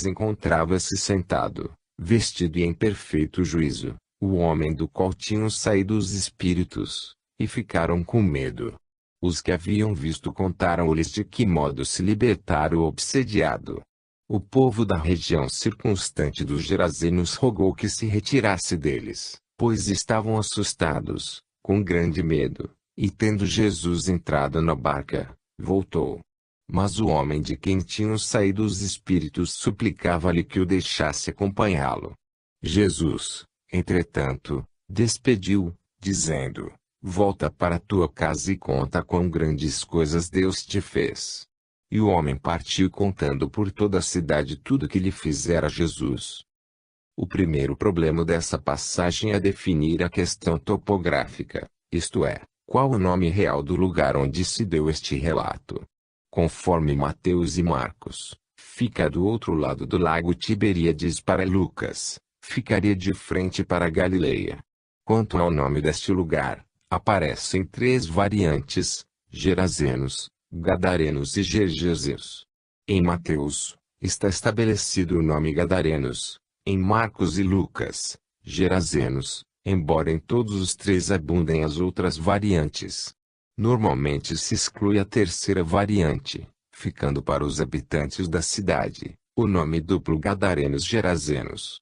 encontrava-se sentado, vestido e em perfeito juízo, o homem do qual tinham saído os espíritos, e ficaram com medo. Os que haviam visto contaram-lhes de que modo se libertara o obsediado. O povo da região circunstante dos Gerazenos rogou que se retirasse deles, pois estavam assustados, com grande medo, e tendo Jesus entrado na barca, voltou. Mas o homem de quem tinham saído os espíritos suplicava-lhe que o deixasse acompanhá-lo. Jesus, entretanto, despediu, dizendo: Volta para tua casa e conta quão grandes coisas Deus te fez. E o homem partiu contando por toda a cidade tudo que lhe fizera Jesus. O primeiro problema dessa passagem é definir a questão topográfica, isto é, qual o nome real do lugar onde se deu este relato. Conforme Mateus e Marcos, fica do outro lado do lago Tiberíades. Para Lucas, ficaria de frente para Galileia. Quanto ao nome deste lugar, aparecem três variantes: Gerazenos, Gadarenos e Gergeseus. Em Mateus, está estabelecido o nome Gadarenos; em Marcos e Lucas, Gerazenos, embora em todos os três abundem as outras variantes. Normalmente se exclui a terceira variante, ficando para os habitantes da cidade, o nome duplo Gadarenos-Gerazenos.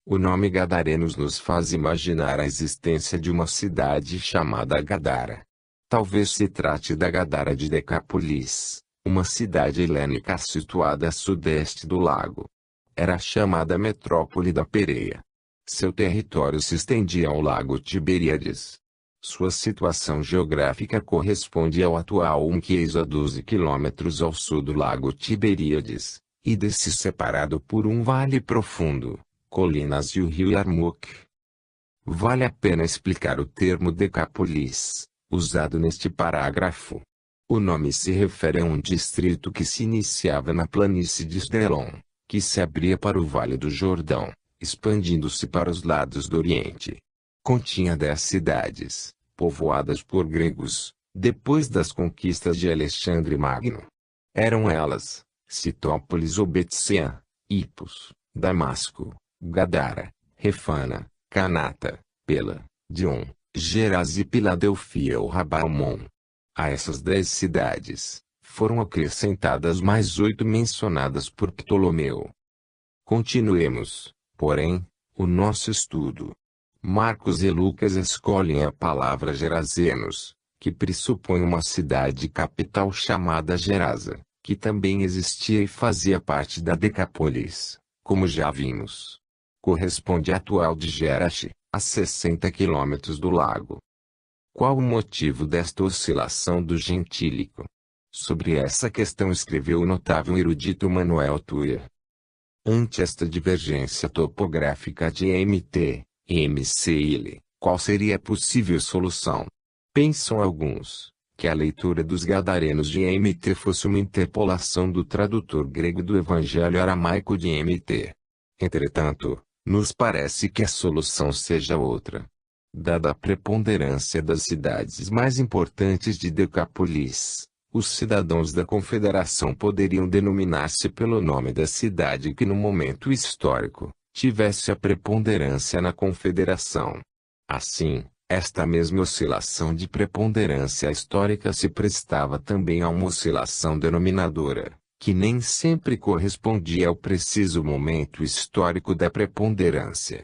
O nome Gadarenos nos faz imaginar a existência de uma cidade chamada Gadara. Talvez se trate da Gadara de Decápolis, uma cidade helênica situada a sudeste do lago. Era chamada metrópole da Pérea. Seu território se estendia ao lago Tiberíades. Sua situação geográfica corresponde ao atual Unquies, a 12 quilômetros ao sul do lago Tiberíades, e desse separado por um vale profundo, colinas e o rio Yarmuk. Vale a pena explicar o termo Decápolis, usado neste parágrafo. O nome se refere a um distrito que se iniciava na planície de Esdrelon, que se abria para o Vale do Jordão, expandindo-se para os lados do Oriente. Continha 10 cidades, povoadas por gregos, depois das conquistas de Alexandre Magno. Eram elas: Citópolis ou Betseã, Hipos, Damasco, Gadara, Refana, Canata, Pela, Dion, Gerás e Filadelfia ou Rabalmon. A essas 10 cidades, foram acrescentadas mais 8 mencionadas por Ptolomeu. Continuemos, porém, o nosso estudo. Marcos e Lucas escolhem a palavra Gerazenos, que pressupõe uma cidade capital chamada Gerasa, que também existia e fazia parte da Decápolis, como já vimos. Corresponde à atual de Gerache, a 60 quilômetros do lago. Qual o motivo desta oscilação do gentílico? Sobre essa questão escreveu o notável erudito Manuel Tuia. Ante esta divergência topográfica de MT, MCL, qual seria a possível solução? Pensam alguns, que a leitura dos Gadarenos de MT fosse uma interpolação do tradutor grego do Evangelho aramaico de MT. Entretanto, nos parece que a solução seja outra. Dada a preponderância das cidades mais importantes de Decápolis, os cidadãos da Confederação poderiam denominar-se pelo nome da cidade que no momento histórico tivesse a preponderância na Confederação. Assim, esta mesma oscilação de preponderância histórica se prestava também a uma oscilação denominadora, que nem sempre correspondia ao preciso momento histórico da preponderância.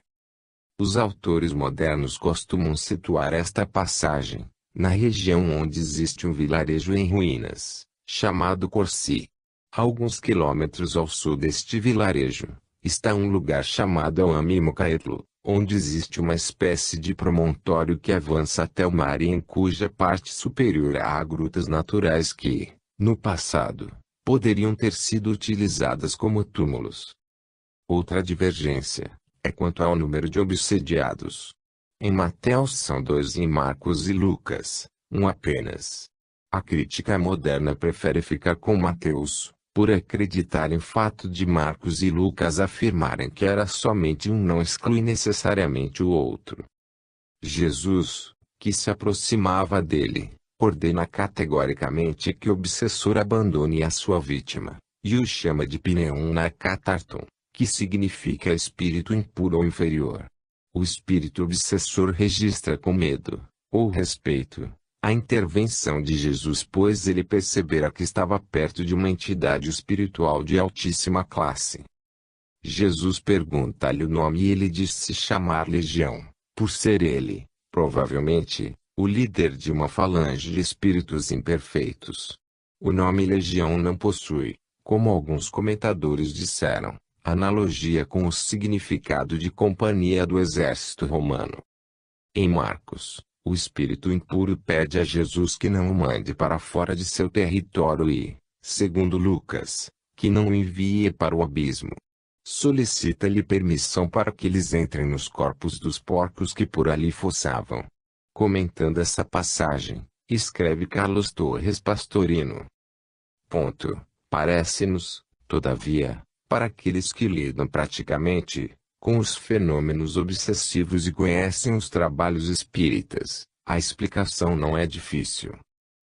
Os autores modernos costumam situar esta passagem na região onde existe um vilarejo em ruínas, chamado Corsi. A alguns quilômetros ao sul deste vilarejo, está um lugar chamado Auamimocaetlo, onde existe uma espécie de promontório que avança até o mar e em cuja parte superior há grutas naturais que, no passado, poderiam ter sido utilizadas como túmulos. Outra divergência é quanto ao número de obsediados. Em Mateus são 2 e em Marcos e Lucas, 1 apenas. A crítica moderna prefere ficar com Mateus, por acreditar em fato de Marcos e Lucas afirmarem que era somente um não exclui necessariamente o outro. Jesus, que se aproximava dele, ordena categoricamente que o obsessor abandone a sua vítima, e o chama de Pneum na Catarton, que significa espírito impuro ou inferior. O espírito obsessor registra com medo, ou respeito, a intervenção de Jesus, pois ele percebera que estava perto de uma entidade espiritual de altíssima classe. Jesus pergunta-lhe o nome e ele diz-se chamar Legião, por ser ele, provavelmente, o líder de uma falange de espíritos imperfeitos. O nome Legião não possui, como alguns comentadores disseram, analogia com o significado de companhia do exército romano. Em Marcos, o espírito impuro pede a Jesus que não o mande para fora de seu território e, segundo Lucas, que não o envie para o abismo. Solicita-lhe permissão para que eles entrem nos corpos dos porcos que por ali fossavam. Comentando essa passagem, escreve Carlos Torres Pastorino. Parece-nos, todavia, para aqueles que lidam praticamente com os fenômenos obsessivos e conhecem os trabalhos espíritas, a explicação não é difícil.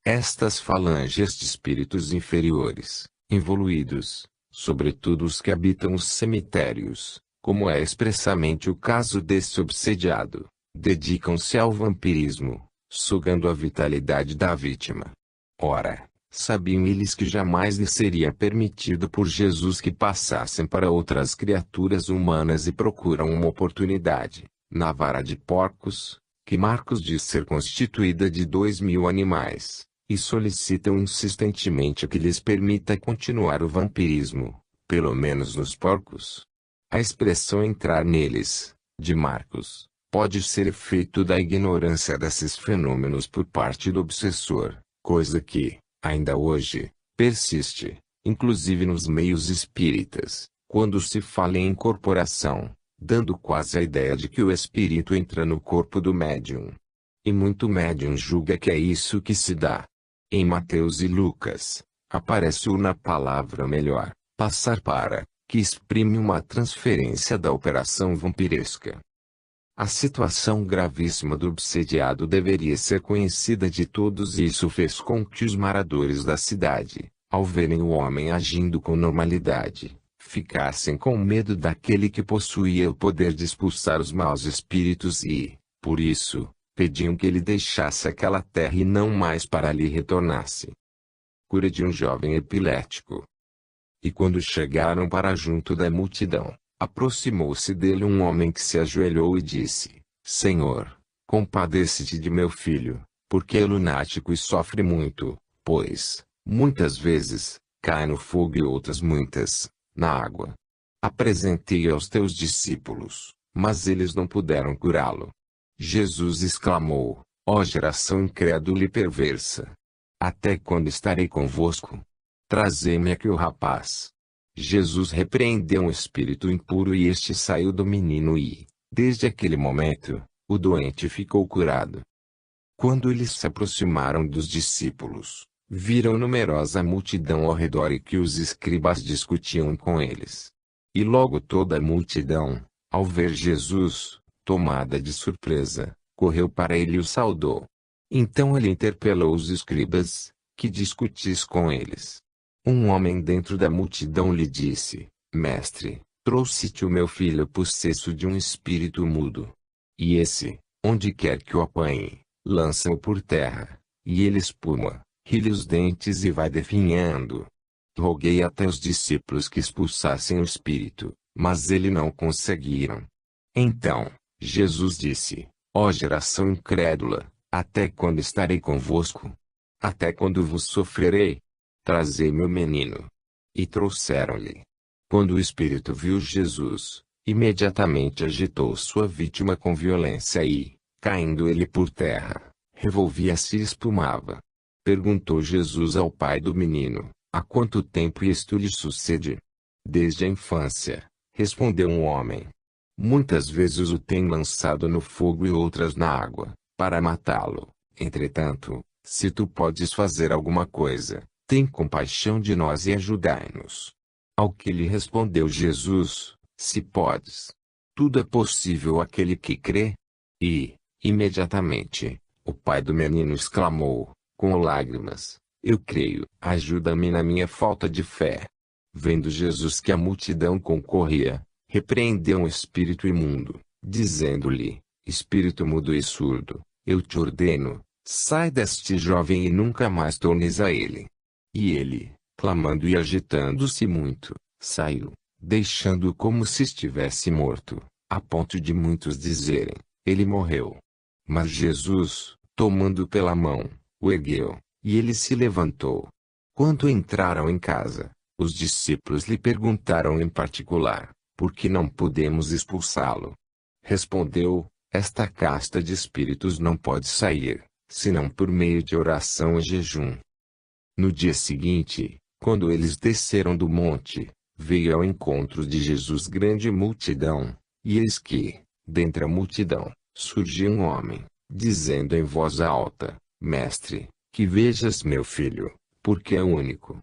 Estas falanges de espíritos inferiores, evoluídos, sobretudo os que habitam os cemitérios, como é expressamente o caso desse obsediado, dedicam-se ao vampirismo, sugando a vitalidade da vítima. Ora, sabiam eles que jamais lhes seria permitido por Jesus que passassem para outras criaturas humanas e procuram uma oportunidade, na vara de porcos, que Marcos diz ser constituída de 2.000 animais, e solicitam insistentemente que lhes permita continuar o vampirismo, pelo menos nos porcos. A expressão entrar neles, de Marcos, pode ser efeito da ignorância desses fenômenos por parte do obsessor, coisa que, ainda hoje, persiste, inclusive nos meios espíritas, quando se fala em incorporação, dando quase a ideia de que o espírito entra no corpo do médium. E muito médium julga que é isso que se dá. Em Mateus e Lucas, aparece na palavra melhor, passar para, que exprime uma transferência da operação vampiresca. A situação gravíssima do obsediado deveria ser conhecida de todos e isso fez com que os moradores da cidade, ao verem o homem agindo com normalidade, ficassem com medo daquele que possuía o poder de expulsar os maus espíritos e, por isso, pediam que ele deixasse aquela terra e não mais para ali retornasse. Cura de um jovem epilético. E quando chegaram para junto da multidão, aproximou-se dele um homem que se ajoelhou e disse: Senhor, compadece-te de meu filho, porque é lunático e sofre muito, pois, muitas vezes, cai no fogo e outras muitas, na água. Apresentei aos teus discípulos, mas eles não puderam curá-lo. Jesus exclamou: Ó geração incrédula e perversa! Até quando estarei convosco? Trazei-me aqui o rapaz. Jesus repreendeu um espírito impuro e este saiu do menino e, desde aquele momento, o doente ficou curado. Quando eles se aproximaram dos discípulos, viram numerosa multidão ao redor e que os escribas discutiam com eles. E logo toda a multidão, ao ver Jesus, tomada de surpresa, correu para ele e o saudou. Então ele interpelou os escribas, que discutis com eles. Um homem dentro da multidão lhe disse: Mestre, trouxe-te o meu filho possesso de um espírito mudo. E esse, onde quer que o apanhe, lança-o por terra, e ele espuma, ri-lhe os dentes e vai definhando. Roguei até os discípulos que expulsassem o espírito, mas ele não conseguiram. Então, Jesus disse: Ó geração incrédula, até quando estarei convosco? Até quando vos sofrerei? Trazei-me o menino. E trouxeram-lhe. Quando o espírito viu Jesus, imediatamente agitou sua vítima com violência e, caindo ele por terra, revolvia-se e espumava. Perguntou Jesus ao pai do menino: Há quanto tempo isto lhe sucede? Desde a infância, respondeu um homem. Muitas vezes o tem lançado no fogo e outras na água, para matá-lo. Entretanto, se tu podes fazer alguma coisa, tem compaixão de nós e ajudai-nos. Ao que lhe respondeu Jesus: Se podes. Tudo é possível àquele que crê. E, imediatamente, o pai do menino exclamou, com lágrimas: Eu creio, ajuda-me na minha falta de fé. Vendo Jesus que a multidão concorria, repreendeu um espírito imundo, dizendo-lhe: Espírito mudo e surdo, eu te ordeno, sai deste jovem e nunca mais tornes a ele. E ele, clamando e agitando-se muito, saiu, deixando-o como se estivesse morto, a ponto de muitos dizerem: ele morreu. Mas Jesus, tomando pela mão, o ergueu, e ele se levantou. Quando entraram em casa, os discípulos lhe perguntaram em particular: por que não podemos expulsá-lo? Respondeu: esta casta de espíritos não pode sair, senão por meio de oração e jejum. No dia seguinte, quando eles desceram do monte, veio ao encontro de Jesus grande multidão, e eis que, dentre a multidão, surgiu um homem, dizendo em voz alta: Mestre, que vejas meu filho, porque é único.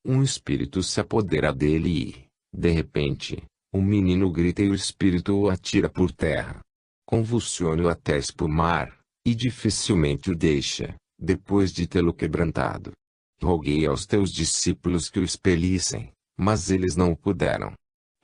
Um espírito se apodera dele e, de repente, o menino grita e o espírito o atira por terra. Convulsiona-o até espumar, e dificilmente o deixa, depois de tê-lo quebrantado. Roguei aos teus discípulos que o expelissem, mas eles não o puderam.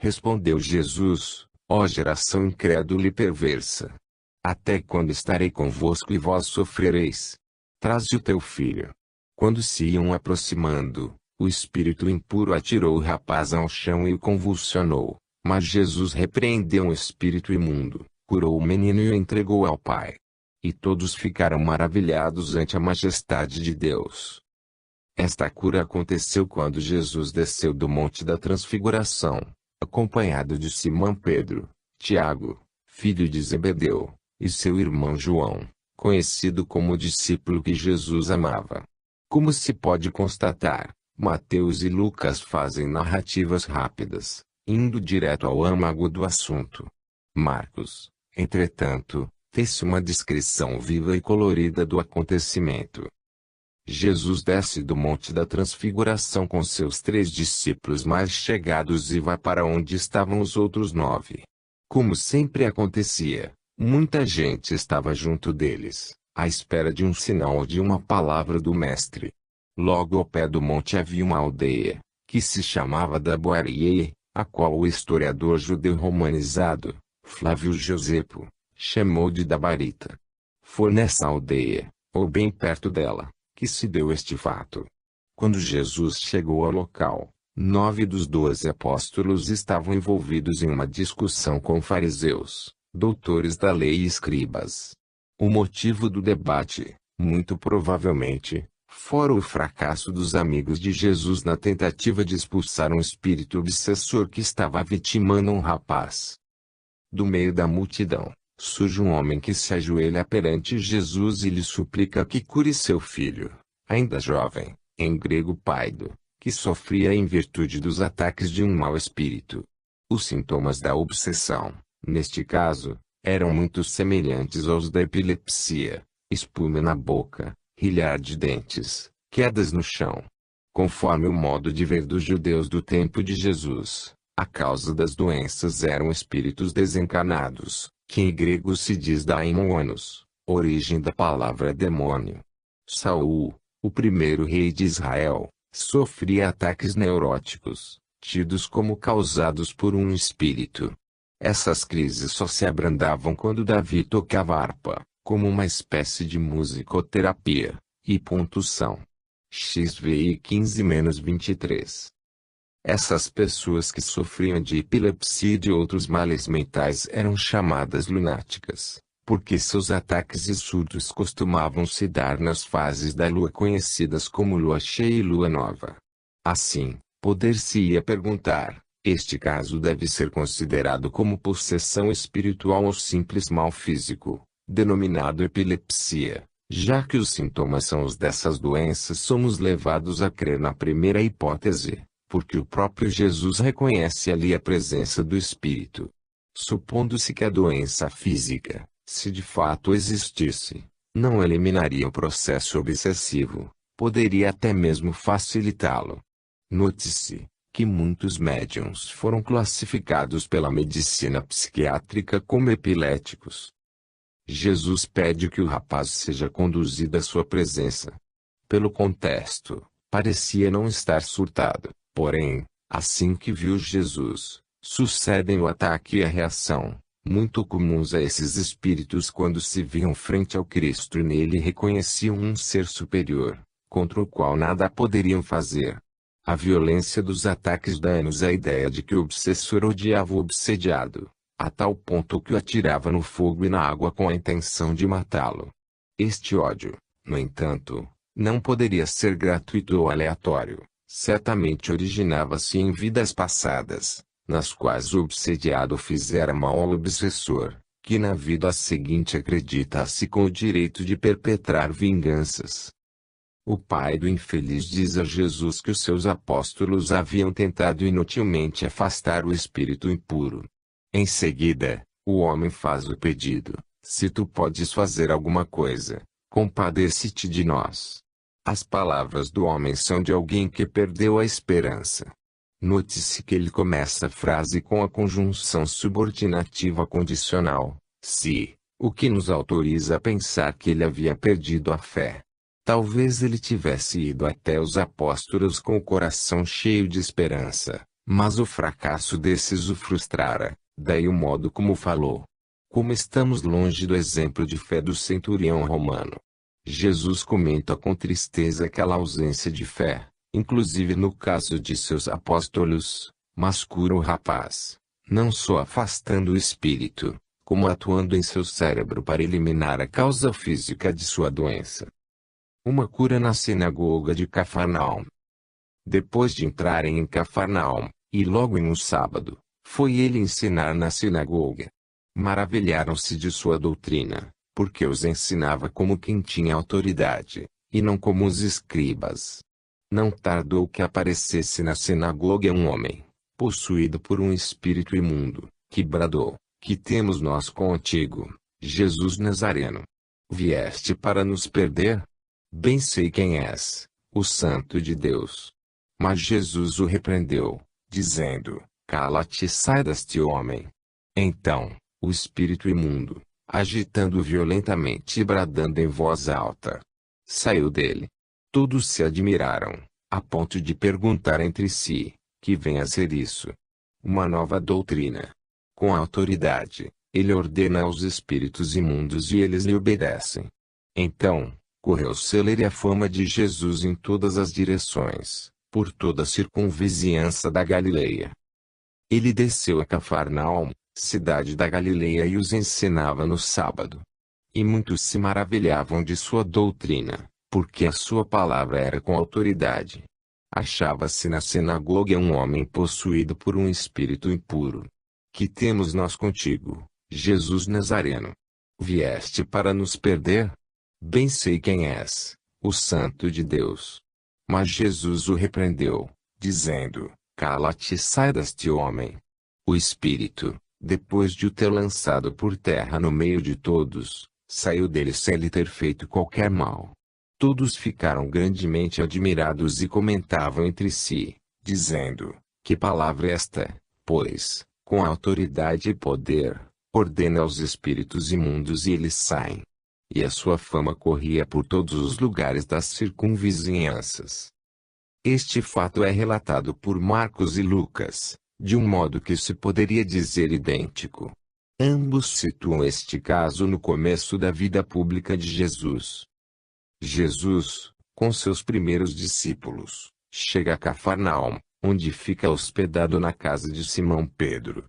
Respondeu Jesus: ó geração incrédula e perversa! Até quando estarei convosco e vós sofrereis? Traze o teu filho. Quando se iam aproximando, o espírito impuro atirou o rapaz ao chão e o convulsionou, mas Jesus repreendeu o espírito imundo, curou o menino e o entregou ao Pai. E todos ficaram maravilhados ante a majestade de Deus. Esta cura aconteceu quando Jesus desceu do Monte da Transfiguração, acompanhado de Simão Pedro, Tiago, filho de Zebedeu, e seu irmão João, conhecido como o discípulo que Jesus amava. Como se pode constatar, Mateus e Lucas fazem narrativas rápidas, indo direto ao âmago do assunto. Marcos, entretanto, fez uma descrição viva e colorida do acontecimento. Jesus desce do Monte da Transfiguração com seus 3 discípulos mais chegados e vai para onde estavam os outros 9. Como sempre acontecia, muita gente estava junto deles, à espera de um sinal ou de uma palavra do Mestre. Logo ao pé do monte havia uma aldeia, que se chamava Daboarie, a qual o historiador judeu romanizado, Flávio Josepo, chamou de Dabarita. Foi nessa aldeia, ou bem perto dela, que se deu este fato. Quando Jesus chegou ao local, 9 dos 12 apóstolos estavam envolvidos em uma discussão com fariseus, doutores da lei e escribas. O motivo do debate, muito provavelmente, fora o fracasso dos amigos de Jesus na tentativa de expulsar um espírito obsessor que estava vitimando um rapaz. Do meio da multidão, surge um homem que se ajoelha perante Jesus e lhe suplica que cure seu filho, ainda jovem, em grego paido, que sofria em virtude dos ataques de um mau espírito. Os sintomas da obsessão, neste caso, eram muito semelhantes aos da epilepsia: espuma na boca, rilhar de dentes, quedas no chão. Conforme o modo de ver dos judeus do tempo de Jesus, a causa das doenças eram espíritos desencarnados, que em grego se diz daimonos, origem da palavra demônio. Saul, o primeiro rei de Israel, sofria ataques neuróticos, tidos como causados por um espírito. Essas crises só se abrandavam quando Davi tocava harpa, como uma espécie de musicoterapia, e pontuação. XVI 15-23. Essas pessoas que sofriam de epilepsia e de outros males mentais eram chamadas lunáticas, porque seus ataques e surtos costumavam se dar nas fases da lua conhecidas como lua cheia e lua nova. Assim, poder-se-ia perguntar: este caso deve ser considerado como possessão espiritual ou simples mal físico, denominado epilepsia, já que os sintomas são os dessas doenças. Somos levados a crer na primeira hipótese, porque o próprio Jesus reconhece ali a presença do espírito. Supondo-se que a doença física, se de fato existisse, não eliminaria o processo obsessivo, poderia até mesmo facilitá-lo. Note-se que muitos médiuns foram classificados pela medicina psiquiátrica como epiléticos. Jesus pede que o rapaz seja conduzido à sua presença. Pelo contexto, parecia não estar surtado, porém, Assim que viu Jesus, sucedem o ataque e a reação, muito comuns a esses espíritos quando se viam frente ao Cristo e nele reconheciam um ser superior, contra o qual nada poderiam fazer. A violência dos ataques dá-nos a ideia de que o obsessor odiava o obsediado, a tal ponto que o atirava no fogo e na água com a intenção de matá-lo. Este ódio, no entanto, não poderia ser gratuito ou aleatório, certamente originava-se em vidas passadas, nas quais o obsediado fizera mal ao obsessor, que na vida seguinte acredita-se com o direito de perpetrar vinganças. O pai do infeliz diz a Jesus que os seus apóstolos haviam tentado inutilmente afastar o espírito impuro. Em seguida, o homem faz o pedido: se tu podes fazer alguma coisa, compadece-te de nós. As palavras do homem são de alguém que perdeu a esperança. Note-se que ele começa a frase com a conjunção subordinativa condicional, se, o que nos autoriza a pensar que ele havia perdido a fé. Talvez ele tivesse ido até os apóstolos com o coração cheio de esperança, mas o fracasso desses o frustrara, daí o modo como falou. Como estamos longe do exemplo de fé do centurião romano. Jesus comenta com tristeza aquela ausência de fé, inclusive no caso de seus apóstolos, mas cura o rapaz, não só afastando o espírito, como atuando em seu cérebro para eliminar a causa física de sua doença. Uma cura na sinagoga de Cafarnaum. Depois de entrarem em Cafarnaum, e logo em um sábado, foi ele ensinar na sinagoga. Maravilharam-se de sua doutrina, porque os ensinava como quem tinha autoridade, e não como os escribas. Não tardou que aparecesse na sinagoga um homem, possuído por um espírito imundo, que bradou: que temos nós contigo, Jesus Nazareno? Vieste para nos perder? Bem sei quem és, o Santo de Deus. Mas Jesus o repreendeu, dizendo: cala-te e sai deste homem. Então, o espírito imundo, agitando violentamente e bradando em voz alta, saiu dele. Todos se admiraram, a ponto de perguntar entre si: que vem a ser isso? Uma nova doutrina. Com autoridade, ele ordena aos espíritos imundos e eles lhe obedecem. Então, correu célere a fama de Jesus em todas as direções, por toda a circunvizinhança da Galileia. Ele desceu a Cafarnaum, cidade da Galileia, e os ensinava no sábado. E muitos se maravilhavam de sua doutrina, porque a sua palavra era com autoridade. Achava-se na sinagoga um homem possuído por um espírito impuro. Que temos nós contigo, Jesus Nazareno? Vieste para nos perder? Bem sei quem és, o Santo de Deus. Mas Jesus o repreendeu, dizendo: cala-te e sai deste homem. O espírito, depois de o ter lançado por terra no meio de todos, saiu dele sem lhe ter feito qualquer mal. Todos ficaram grandemente admirados e comentavam entre si, dizendo: que palavra é esta, pois, com autoridade e poder, ordena aos espíritos imundos e eles saem. E a sua fama corria por todos os lugares das circunvizinhanças. Este fato é relatado por Marcos e Lucas, de um modo que se poderia dizer idêntico. Ambos situam este caso no começo da vida pública de Jesus. Jesus, com seus primeiros discípulos, chega a Cafarnaum, onde fica hospedado na casa de Simão Pedro.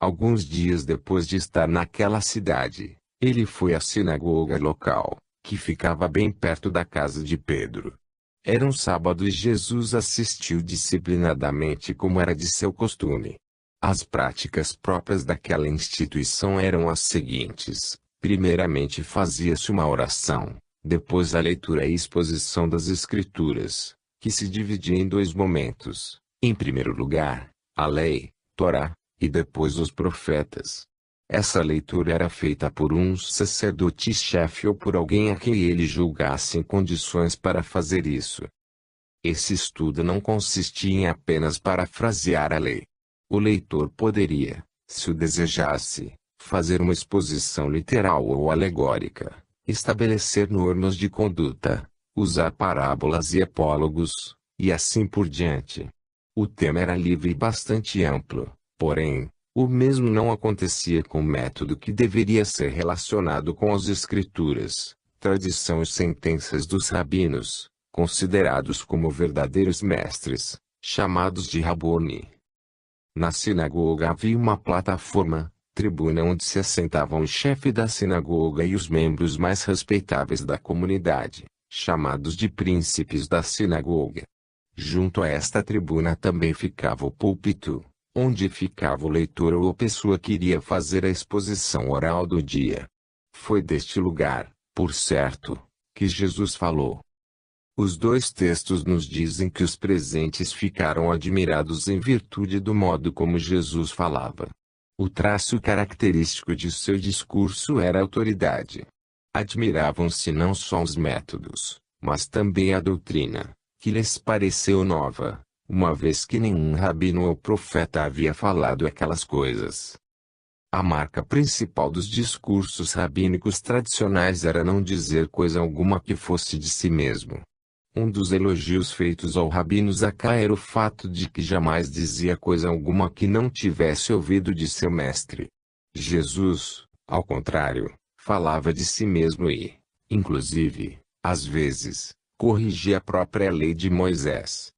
Alguns dias depois de estar naquela cidade, ele foi à sinagoga local, que ficava bem perto da casa de Pedro. Era um sábado e Jesus assistiu disciplinadamente como era de seu costume. As práticas próprias daquela instituição eram as seguintes: primeiramente fazia-se uma oração, depois a leitura e exposição das Escrituras, que se dividia em dois momentos: em primeiro lugar, a lei, Torá, e depois os profetas. Essa leitura era feita por um sacerdote-chefe ou por alguém a quem ele julgasse em condições para fazer isso. Esse estudo não consistia em apenas parafrasear a lei. O leitor poderia, se o desejasse, fazer uma exposição literal ou alegórica, estabelecer normas de conduta, usar parábolas e epólogos, e assim por diante. O tema era livre e bastante amplo, porém, o mesmo não acontecia com o método que deveria ser relacionado com as escrituras, tradição e sentenças dos rabinos, considerados como verdadeiros mestres, chamados de Raboni. Na sinagoga havia uma plataforma, tribuna onde se assentavam o chefe da sinagoga e os membros mais respeitáveis da comunidade, chamados de príncipes da sinagoga. Junto a esta tribuna também ficava o púlpito, onde ficava o leitor ou a pessoa que iria fazer a exposição oral do dia. Foi deste lugar, por certo, que Jesus falou. Os dois textos nos dizem que os presentes ficaram admirados em virtude do modo como Jesus falava. O traço característico de seu discurso era a autoridade. Admiravam-se não só os métodos, mas também a doutrina, que lhes pareceu nova, uma vez que nenhum rabino ou profeta havia falado aquelas coisas. A marca principal dos discursos rabínicos tradicionais era não dizer coisa alguma que fosse de si mesmo. Um dos elogios feitos ao rabino Zacá era o fato de que jamais dizia coisa alguma que não tivesse ouvido de seu mestre. Jesus, ao contrário, falava de si mesmo e, inclusive, às vezes, corrigia a própria lei de Moisés.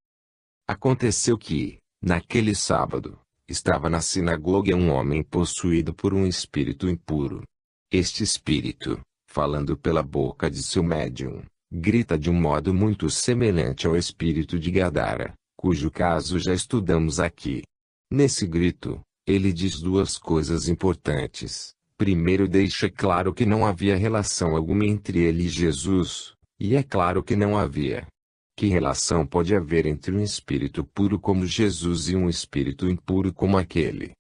Aconteceu que, naquele sábado, estava na sinagoga um homem possuído por um espírito impuro. Este espírito, falando pela boca de seu médium, grita de um modo muito semelhante ao espírito de Gadara, cujo caso já estudamos aqui. Nesse grito, ele diz duas coisas importantes. Primeiro, deixa claro que não havia relação alguma entre ele e Jesus, e é claro que não havia. Que relação pode haver entre um espírito puro como Jesus e um espírito impuro como aquele?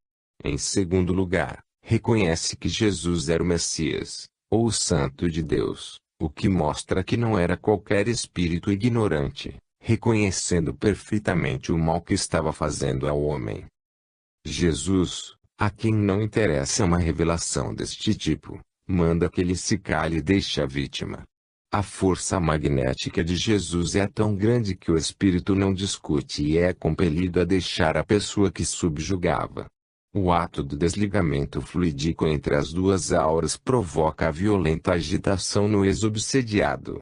Em segundo lugar, reconhece que Jesus era o Messias, ou o Santo de Deus, o que mostra que não era qualquer espírito ignorante, reconhecendo perfeitamente o mal que estava fazendo ao homem. Jesus, a quem não interessa uma revelação deste tipo, manda que ele se cale e deixe a vítima. A força magnética de Jesus é tão grande que o espírito não discute e é compelido a deixar a pessoa que subjugava. O ato do desligamento fluídico entre as duas auras provoca a violenta agitação no ex-obsediado.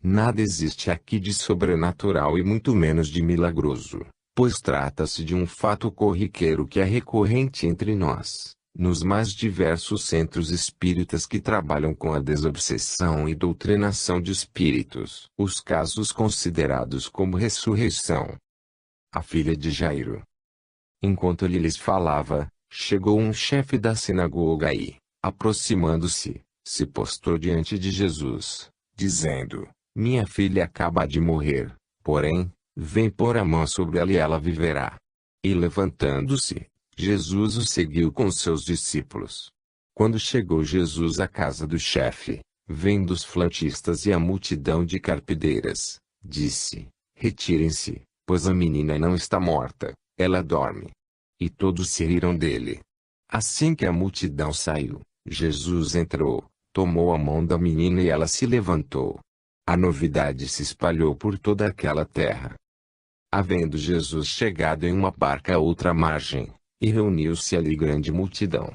Nada existe aqui de sobrenatural e muito menos de milagroso, pois trata-se de um fato corriqueiro que é recorrente entre nós, nos mais diversos centros espíritas que trabalham com a desobsessão e doutrinação de espíritos. Os casos considerados como ressurreição. A filha de Jairo. Enquanto ele lhes falava, chegou um chefe da sinagoga e, aproximando-se, se postrou diante de Jesus, dizendo: Minha filha acaba de morrer, porém, vem pôr a mão sobre ela e ela viverá. E levantando-se, Jesus o seguiu com seus discípulos. Quando chegou Jesus à casa do chefe, vendo os flautistas e a multidão de carpideiras, disse: Retirem-se, pois a menina não está morta, ela dorme. E todos se riram dele. Assim que a multidão saiu, Jesus entrou, tomou a mão da menina e ela se levantou. A novidade se espalhou por toda aquela terra. Havendo Jesus chegado em uma barca à outra margem, e reuniu-se ali grande multidão.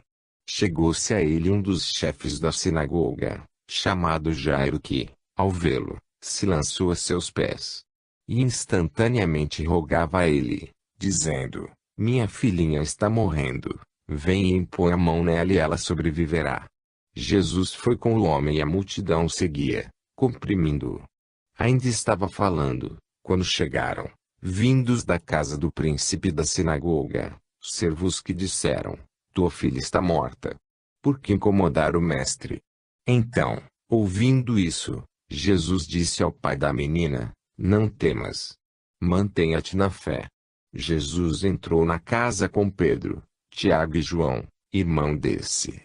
Chegou-se a ele um dos chefes da sinagoga, chamado Jairo que, ao vê-lo, se lançou a seus pés. E instantaneamente rogava a ele, dizendo: Minha filhinha está morrendo, vem e impõe a mão nela e ela sobreviverá. Jesus foi com o homem e a multidão o seguia, comprimindo-o. Ainda estava falando, quando chegaram, vindos da casa do príncipe da sinagoga, servos que disseram: Tua filha está morta. Por que incomodar o mestre? Então, ouvindo isso, Jesus disse ao pai da menina: Não temas. Mantenha-te na fé. Jesus entrou na casa com Pedro, Tiago e João, irmão desse.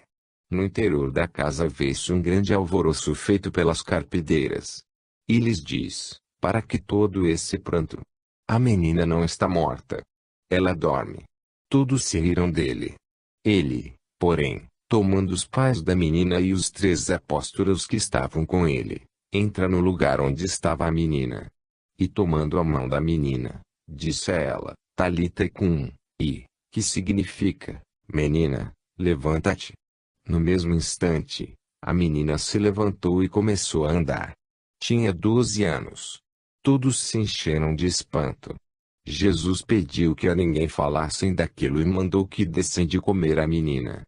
No interior da casa vê-se um grande alvoroço feito pelas carpideiras. E lhes diz: Para que todo esse pranto? A menina não está morta. Ela dorme. Todos se riram dele. Ele, porém, tomando os pais da menina e os 3 apóstolos que estavam com ele, entra no lugar onde estava a menina. E tomando a mão da menina, disse a ela: Talita cum, que significa, menina, levanta-te. No mesmo instante, a menina se levantou e começou a andar. Tinha 12 anos. Todos se encheram de espanto. Jesus pediu que a ninguém falassem daquilo e mandou que dessem de comer a menina.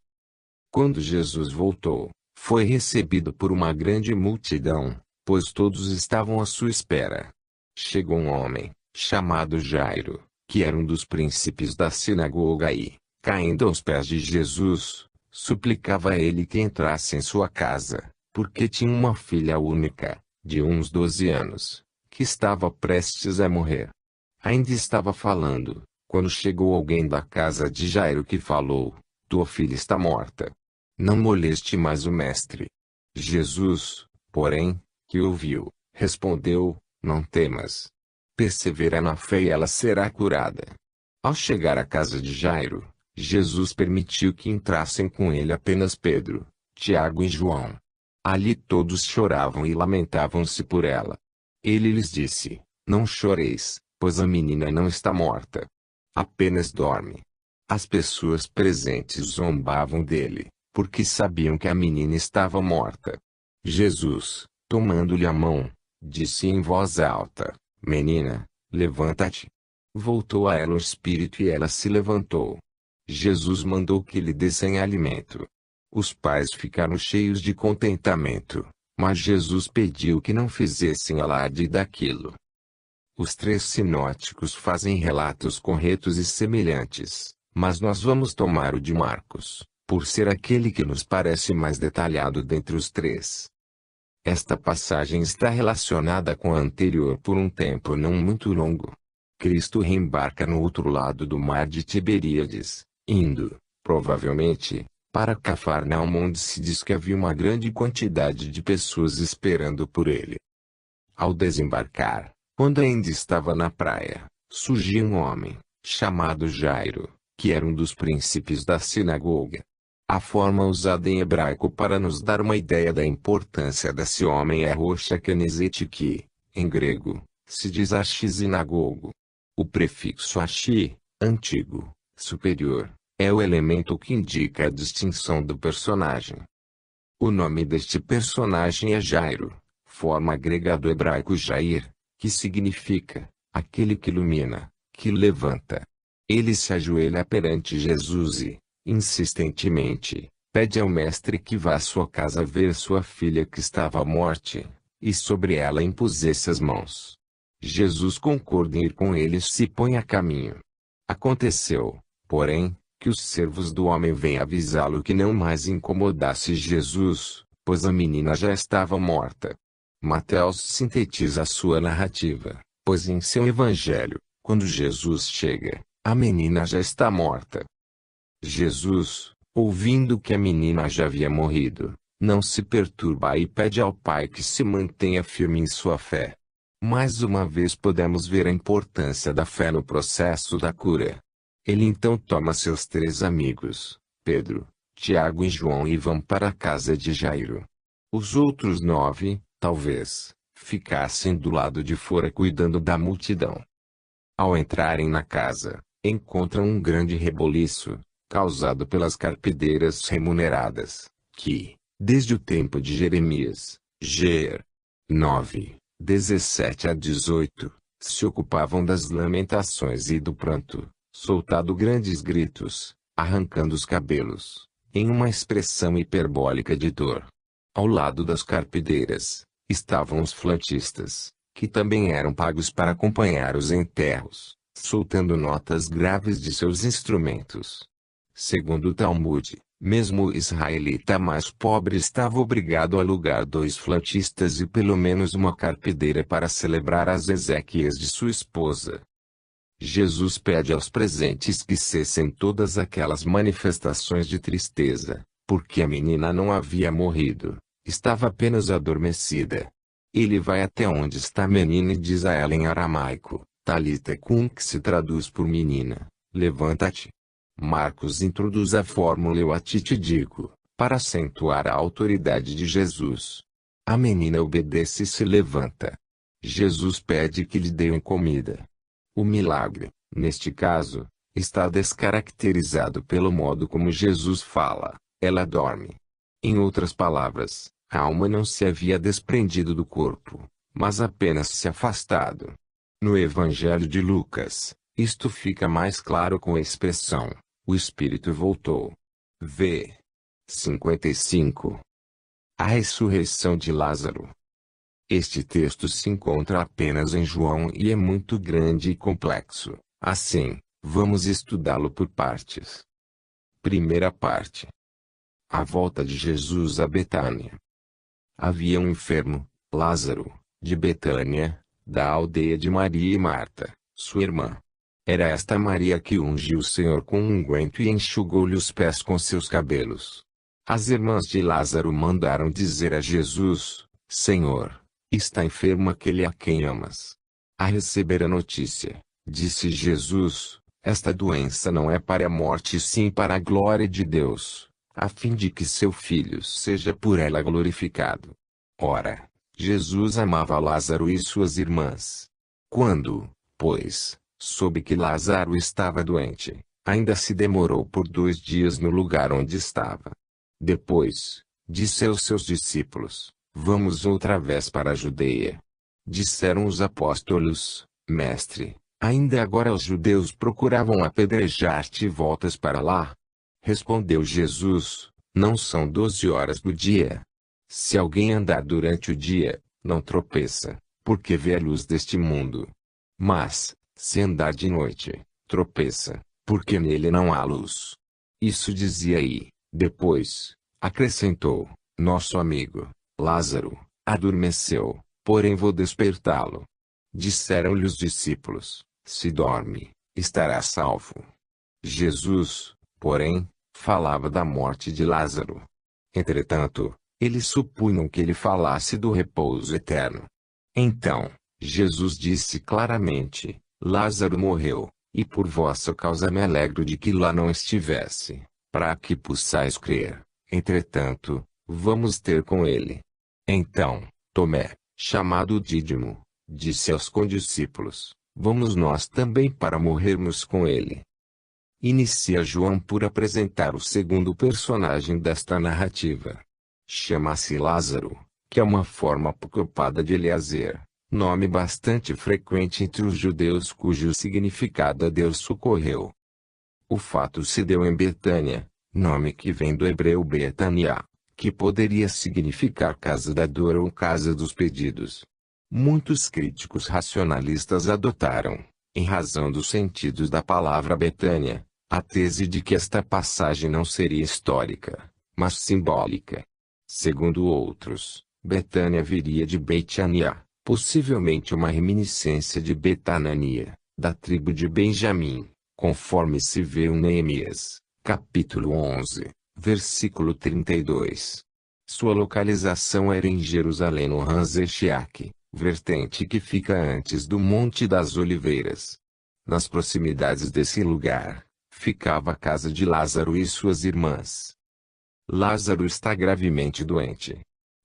Quando Jesus voltou, foi recebido por uma grande multidão, pois todos estavam à sua espera. Chegou um homem, chamado Jairo, que era um dos príncipes da sinagoga e, caindo aos pés de Jesus, suplicava a ele que entrasse em sua casa, porque tinha uma filha única, de uns 12 anos, que estava prestes a morrer. Ainda estava falando, quando chegou alguém da casa de Jairo que falou: tua filha está morta. Não moleste mais o mestre. Jesus, porém, que ouviu, respondeu: não temas. Persevera na fé e ela será curada. Ao chegar à casa de Jairo, Jesus permitiu que entrassem com ele apenas Pedro, Tiago e João. Ali todos choravam e lamentavam-se por ela. Ele lhes disse: não choreis, pois a menina não está morta. Apenas dorme. As pessoas presentes zombavam dele, porque sabiam que a menina estava morta. Jesus, tomando-lhe a mão, disse em voz alta: menina, levanta-te. Voltou a ela o espírito e ela se levantou. Jesus mandou que lhe dessem alimento. Os pais ficaram cheios de contentamento, mas Jesus pediu que não fizessem alarde daquilo. Os 3 sinóticos fazem relatos corretos e semelhantes, mas nós vamos tomar o de Marcos, por ser aquele que nos parece mais detalhado dentre os 3. Esta passagem está relacionada com a anterior por um tempo não muito longo. Cristo reembarca no outro lado do mar de Tiberíades, indo, provavelmente, para Cafarnaum, onde se diz que havia uma grande quantidade de pessoas esperando por ele. Ao desembarcar, quando ainda estava na praia, surgiu um homem, chamado Jairo, que era um dos príncipes da sinagoga. A forma usada em hebraico para nos dar uma ideia da importância desse homem é roxa Knesset, que, em grego, se diz archissinagogo. O prefixo archi, antigo, superior, é o elemento que indica a distinção do personagem. O nome deste personagem é Jairo, forma grega do hebraico Jair, que significa aquele que ilumina, que levanta. Ele se ajoelha perante Jesus e, insistentemente, pede ao mestre que vá à sua casa ver sua filha que estava à morte, e sobre ela impusesse as mãos. Jesus concorda em ir com ele e se põe a caminho. Aconteceu, porém, que os servos do homem vêm avisá-lo que não mais incomodasse Jesus, pois a menina já estava morta. Mateus sintetiza a sua narrativa, pois em seu evangelho, quando Jesus chega, a menina já está morta. Jesus, ouvindo que a menina já havia morrido, não se perturba e pede ao Pai que se mantenha firme em sua fé. Mais uma vez podemos ver a importância da fé no processo da cura. Ele então toma seus 3 amigos, Pedro, Tiago e João, e vão para a casa de Jairo. Os outros 9, talvez, ficassem do lado de fora cuidando da multidão. Ao entrarem na casa, encontram um grande reboliço, causado pelas carpideiras remuneradas, que, desde o tempo de Jeremias, Jer. 9, 17 a 18, se ocupavam das lamentações e do pranto, soltando grandes gritos, arrancando os cabelos, em uma expressão hiperbólica de dor. Ao lado das carpideiras, estavam os flautistas, que também eram pagos para acompanhar os enterros, soltando notas graves de seus instrumentos. Segundo o Talmud, mesmo o israelita mais pobre estava obrigado a alugar 2 flautistas e pelo menos uma carpideira para celebrar as exéquias de sua esposa. Jesus pede aos presentes que cessem todas aquelas manifestações de tristeza, porque a menina não havia morrido, estava apenas adormecida. Ele vai até onde está a menina e diz a ela em aramaico, Talita cum, que se traduz por menina, levanta-te. Marcos introduz a fórmula eu a ti te digo, para acentuar a autoridade de Jesus. A menina obedece e se levanta. Jesus pede que lhe deem comida. O milagre, Neste caso, está descaracterizado pelo modo como Jesus fala, ela dorme. Em outras palavras, a alma não se havia desprendido do corpo, mas apenas se afastado. No Evangelho de Lucas, isto fica mais claro com a expressão, o espírito voltou. V. 55. A ressurreição de Lázaro. Este texto se encontra apenas em João e é muito grande e complexo. Assim, vamos estudá-lo por partes. Primeira parte. A volta de Jesus a Betânia. Havia um enfermo, Lázaro, de Betânia, da aldeia de Maria e Marta, sua irmã. Era esta Maria que ungiu o Senhor com um unguento e enxugou-lhe os pés com seus cabelos. As irmãs de Lázaro mandaram dizer a Jesus: Senhor, está enfermo aquele a quem amas. A receber a notícia, disse Jesus: esta doença não é para a morte e sim para a glória de Deus, a fim de que seu Filho seja por ela glorificado. Ora, Jesus amava Lázaro e suas irmãs. Quando, pois, soube que Lázaro estava doente, ainda se demorou por 2 dias no lugar onde estava. Depois, disse aos seus discípulos: vamos outra vez para a Judeia. Disseram os apóstolos: Mestre, ainda agora os judeus procuravam apedrejar-te e voltas para lá? Respondeu Jesus: não são 12 horas do dia. Se alguém andar durante o dia, não tropeça, porque vê a luz deste mundo. Mas, se andar de noite, tropeça, porque nele não há luz. Isso dizia e, depois, acrescentou: nosso amigo, Lázaro, adormeceu, porém vou despertá-lo. Disseram-lhe os discípulos: se dorme, estará salvo. Jesus, porém, falava da morte de Lázaro. Entretanto, eles supunham que ele falasse do repouso eterno. Então, Jesus disse claramente: Lázaro morreu, e por vossa causa me alegro de que lá não estivesse, para que possais crer. Entretanto, vamos ter com ele. Então, Tomé, chamado Dídimo, disse aos condiscípulos: vamos nós também para morrermos com ele. Inicia João por apresentar o segundo personagem desta narrativa. Chama-se Lázaro, que é uma forma apocopada de Eliezer, nome bastante frequente entre os judeus cujo significado é Deus socorreu. O fato se deu em Betânia, nome que vem do hebreu Betania, que poderia significar casa da dor ou casa dos pedidos. Muitos críticos racionalistas adotaram, em razão dos sentidos da palavra Betânia, a tese de que esta passagem não seria histórica, mas simbólica. Segundo outros, Betânia viria de Betania, possivelmente uma reminiscência de Betanania, da tribo de Benjamim, conforme se vê em Neemias, capítulo 11, versículo 32. Sua localização era em Jerusalém no Hanzeshiach, vertente que fica antes do Monte das Oliveiras. Nas proximidades desse lugar, ficava a casa de Lázaro e suas irmãs. Lázaro está gravemente doente.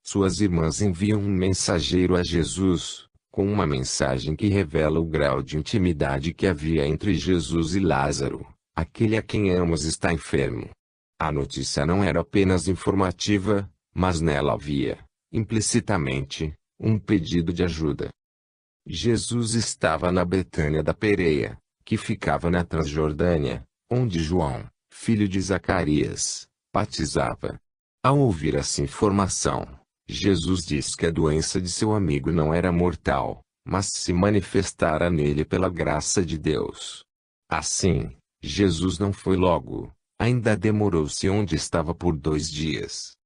Suas irmãs enviam um mensageiro a Jesus, com uma mensagem que revela o grau de intimidade que havia entre Jesus e Lázaro: aquele a quem amas está enfermo. A notícia não era apenas informativa, mas nela havia, implicitamente, um pedido de ajuda. Jesus estava na Betânia da Pereia, que ficava na Transjordânia, onde João, filho de Zacarias, batizava. Ao ouvir essa informação, Jesus disse que a doença de seu amigo não era mortal, mas se manifestara nele pela graça de Deus. Assim, Jesus não foi logo, ainda demorou-se onde estava por 2 dias.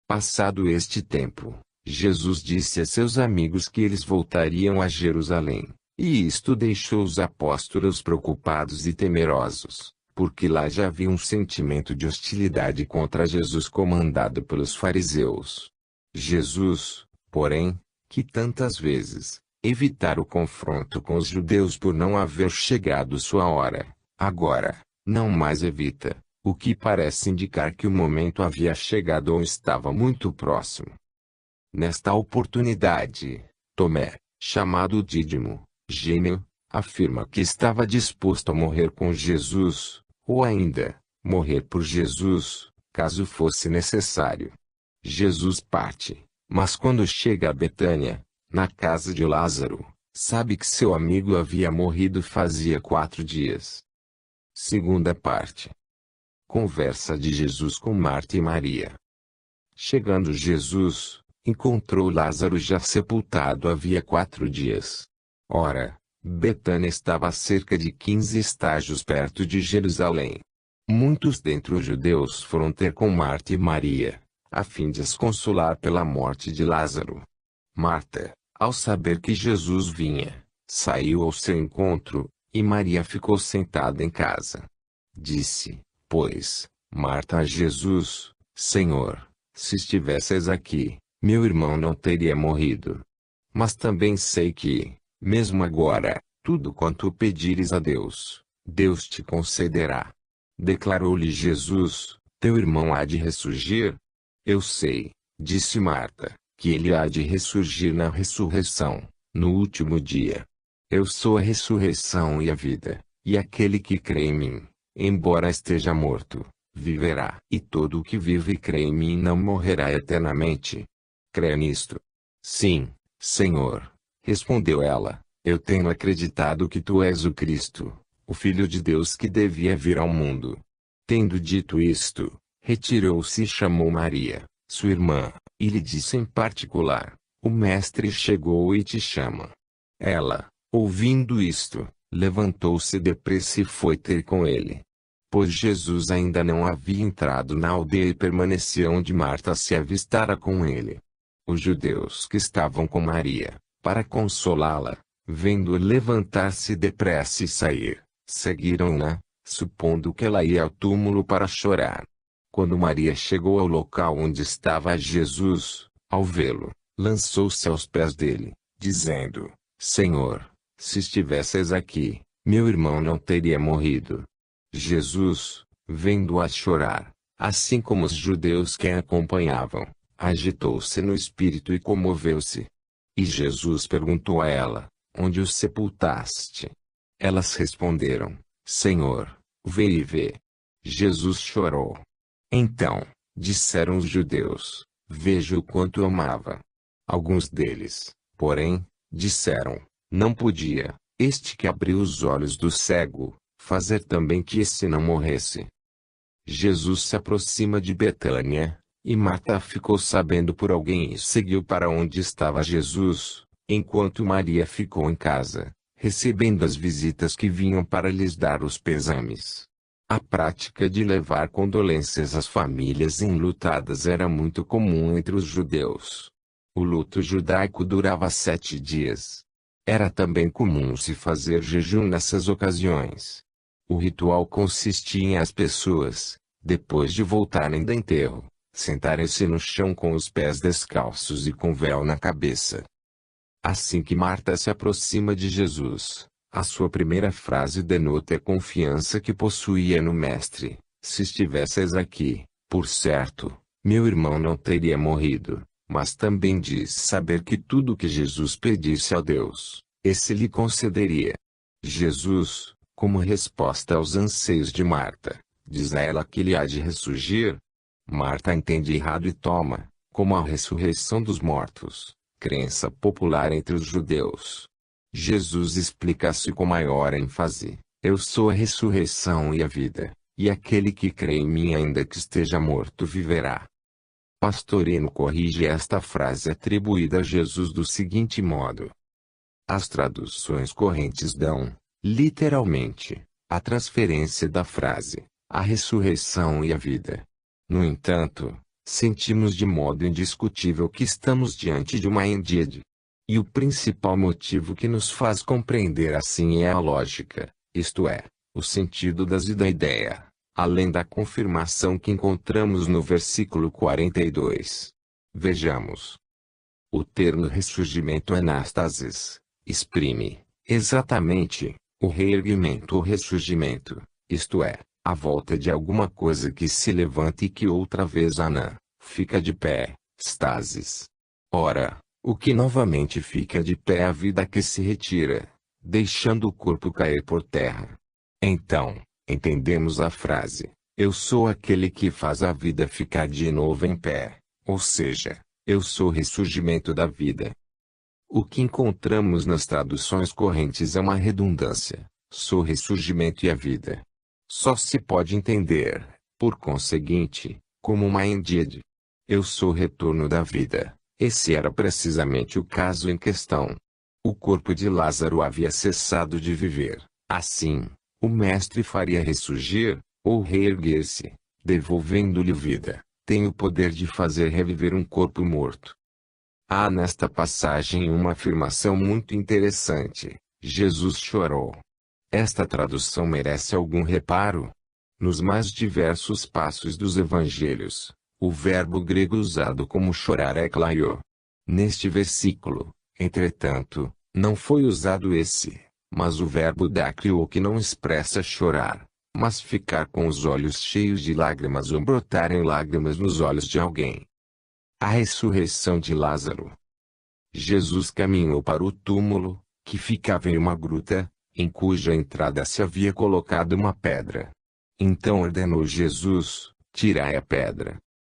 Passado este tempo, Jesus disse a seus amigos que eles voltariam a Jerusalém, e isto deixou os apóstolos preocupados e temerosos, porque lá já havia um sentimento de hostilidade contra Jesus comandado pelos fariseus. Jesus, porém, que tantas vezes evitara o confronto com os judeus por não haver chegado sua hora, agora, não mais evita, o que parece indicar que o momento havia chegado ou estava muito próximo. Nesta oportunidade, Tomé, chamado Dídimo, gêmeo, afirma que estava disposto a morrer com Jesus, ou ainda, morrer por Jesus, caso fosse necessário. Jesus parte, mas quando chega a Betânia, na casa de Lázaro, sabe que seu amigo havia morrido fazia 4 dias. Segunda parte. Conversa de Jesus com Marta e Maria. Chegando Jesus, encontrou Lázaro já sepultado havia 4 dias. Ora, Betânia estava a cerca de 15 estágios perto de Jerusalém. Muitos dentre os judeus foram ter com Marta e Maria, a fim de as consolar pela morte de Lázaro. Marta, ao saber que Jesus vinha, saiu ao seu encontro, e Maria ficou sentada em casa. Disse, pois, Marta a Jesus, Senhor, se estivesses aqui, meu irmão não teria morrido. Mas também sei que, mesmo agora, tudo quanto pedires a Deus, Deus te concederá. Declarou-lhe Jesus, teu irmão há de ressurgir? Eu sei, disse Marta, que ele há de ressurgir na ressurreição, no último dia. Eu sou a ressurreição e a vida, e aquele que crê em mim, embora esteja morto, viverá. E todo o que vive e crê em mim não morrerá eternamente. Crê nisto? Sim, Senhor, respondeu ela, eu tenho acreditado que tu és o Cristo, o Filho de Deus que devia vir ao mundo. Tendo dito isto, retirou-se e chamou Maria, sua irmã, e lhe disse em particular, o Mestre chegou e te chama. Ela, ouvindo isto, levantou-se depressa e foi ter com ele. Pois Jesus ainda não havia entrado na aldeia e permanecia onde Marta se avistara com ele. Os judeus que estavam com Maria, para consolá-la, vendo-a levantar-se depressa e sair, seguiram-na, supondo que ela ia ao túmulo para chorar. Quando Maria chegou ao local onde estava Jesus, ao vê-lo, lançou-se aos pés dele, dizendo, Senhor, se estivesses aqui, meu irmão não teria morrido. Jesus, vendo-a chorar, assim como os judeus que a acompanhavam, agitou-se no espírito e comoveu-se. E Jesus perguntou a ela, onde o sepultaste? Elas responderam, Senhor, vê e vê. Jesus chorou. Então, disseram os judeus, veja o quanto amava. Alguns deles, porém, disseram, não podia, este que abriu os olhos do cego, fazer também que esse não morresse. Jesus se aproxima de Betânia, e Marta ficou sabendo por alguém e seguiu para onde estava Jesus, enquanto Maria ficou em casa, recebendo as visitas que vinham para lhes dar os pesames. A prática de levar condolências às famílias enlutadas era muito comum entre os judeus. O luto judaico durava 7 dias. Era também comum se fazer jejum nessas ocasiões. O ritual consistia em as pessoas, depois de voltarem do enterro, sentarem-se no chão com os pés descalços e com véu na cabeça. Assim que Marta se aproxima de Jesus, a sua primeira frase denota a confiança que possuía no Mestre. Se estivesses aqui, por certo, meu irmão não teria morrido. Mas também diz saber que tudo o que Jesus pedisse a Deus, esse lhe concederia. Jesus, como resposta aos anseios de Marta, diz a ela que ele há de ressurgir. Marta entende errado e toma, como a ressurreição dos mortos, crença popular entre os judeus. Jesus explica-se com maior ênfase, eu sou a ressurreição e a vida, e aquele que crê em mim ainda que esteja morto viverá. Pastorino corrige esta frase atribuída a Jesus do seguinte modo. As traduções correntes dão, literalmente, a transferência da frase, a ressurreição e a vida. No entanto, sentimos de modo indiscutível que estamos diante de uma endíade. E o principal motivo que nos faz compreender assim é a lógica, isto é, o sentido da ideia, além da confirmação que encontramos no versículo 42. Vejamos. O termo ressurgimento anastasis exprime, exatamente, o reerguimento ou ressurgimento, isto é, a volta de alguma coisa que se levanta e que outra vez fica de pé, stasis. Ora, o que novamente fica de pé é a vida que se retira. deixando o corpo cair por terra. Então, entendemos a frase: eu sou aquele que faz a vida ficar de novo em pé, ou seja, eu sou o ressurgimento da vida. O que encontramos nas traduções correntes é uma redundância: sou o ressurgimento e a vida. Só se pode entender, por conseguinte, como uma indeed. Eu sou o retorno da vida. Esse era precisamente o caso em questão. O corpo de Lázaro havia cessado de viver. Assim, o mestre faria ressurgir, ou reerguer-se, devolvendo-lhe vida. Tem o poder de fazer reviver um corpo morto. Há nesta passagem uma afirmação muito interessante: Jesus chorou. Esta tradução merece algum reparo? Nos mais diversos passos dos evangelhos, o verbo grego usado como chorar é klaio. Neste versículo, entretanto, não foi usado esse, mas o verbo dakrio, que não expressa chorar, mas ficar com os olhos cheios de lágrimas ou brotarem lágrimas nos olhos de alguém. A ressurreição de Lázaro. Jesus caminhou para o túmulo, que ficava em uma gruta, em cuja entrada se havia colocado uma pedra. Então ordenou Jesus: tirai a pedra.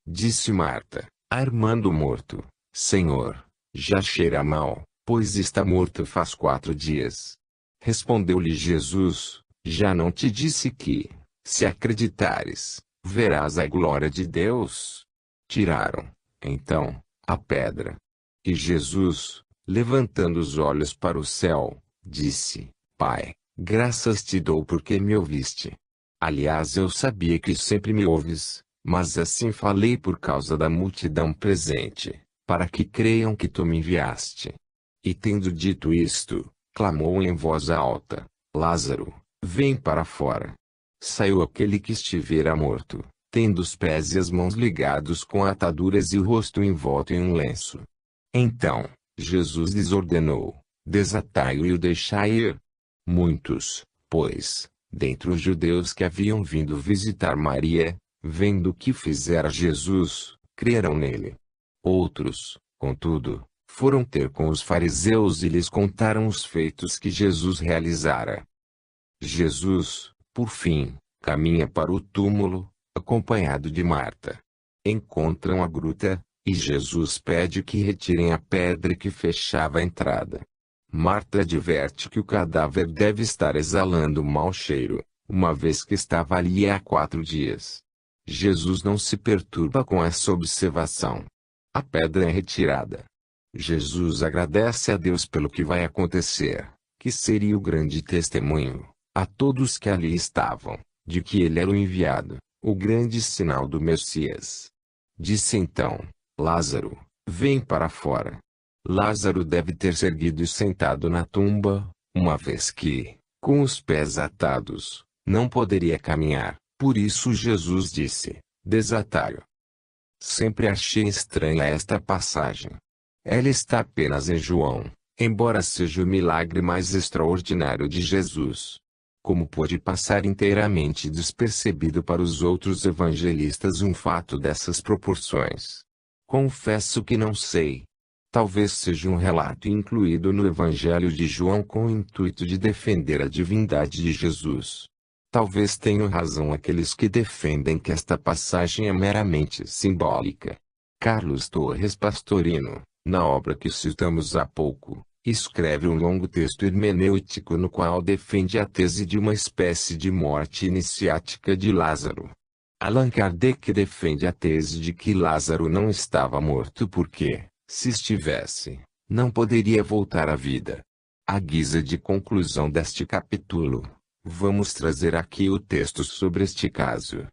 Disse Marta, a irmã do morto: Senhor, já cheira mal, pois está morto faz 4 dias. Respondeu-lhe Jesus: já não te disse que, se acreditares, verás a glória de Deus? Tiraram, então, a pedra. E Jesus, levantando os olhos para o céu, disse: Pai, graças te dou porque me ouviste. Aliás, eu sabia que sempre me ouves, mas assim falei por causa da multidão presente, para que creiam que tu me enviaste. E tendo dito isto, clamou em voz alta: Lázaro, vem para fora. Saiu aquele que estivera morto, tendo os pés e as mãos ligados com ataduras e o rosto envolto em um lenço. Então, Jesus lhes ordenou: desatai-o e o deixai ir. Muitos, pois, dentre os judeus que haviam vindo visitar Maria, vendo o que fizera Jesus, creram nele. Outros, contudo, foram ter com os fariseus e lhes contaram os feitos que Jesus realizara. Jesus, por fim, caminha para o túmulo, acompanhado de Marta. Encontram a gruta, e Jesus pede que retirem a pedra que fechava a entrada. Marta adverte que o cadáver deve estar exalando mau cheiro, uma vez que estava ali há 4 dias. Jesus não se perturba com essa observação. A pedra é retirada. Jesus agradece a Deus pelo que vai acontecer, que seria o grande testemunho, a todos que ali estavam, de que ele era o enviado, o grande sinal do Messias. Disse então: Lázaro, vem para fora. Lázaro deve ter se erguido e sentado na tumba, uma vez que, com os pés atados, não poderia caminhar. Por isso Jesus disse: desatai-o. Sempre achei estranha esta passagem. Ela está apenas em João, embora seja o milagre mais extraordinário de Jesus. Como pôde passar inteiramente despercebido para os outros evangelistas um fato dessas proporções? Confesso que não sei. Talvez seja um relato incluído no Evangelho de João com o intuito de defender a divindade de Jesus. Talvez tenham razão aqueles que defendem que esta passagem é meramente simbólica. Carlos Torres Pastorino, na obra que citamos há pouco, escreve um longo texto hermenêutico no qual defende a tese de uma espécie de morte iniciática de Lázaro. Allan Kardec defende a tese de que Lázaro não estava morto porque, se estivesse, não poderia voltar à vida. À guisa de conclusão deste capítulo, vamos trazer aqui o texto sobre este caso.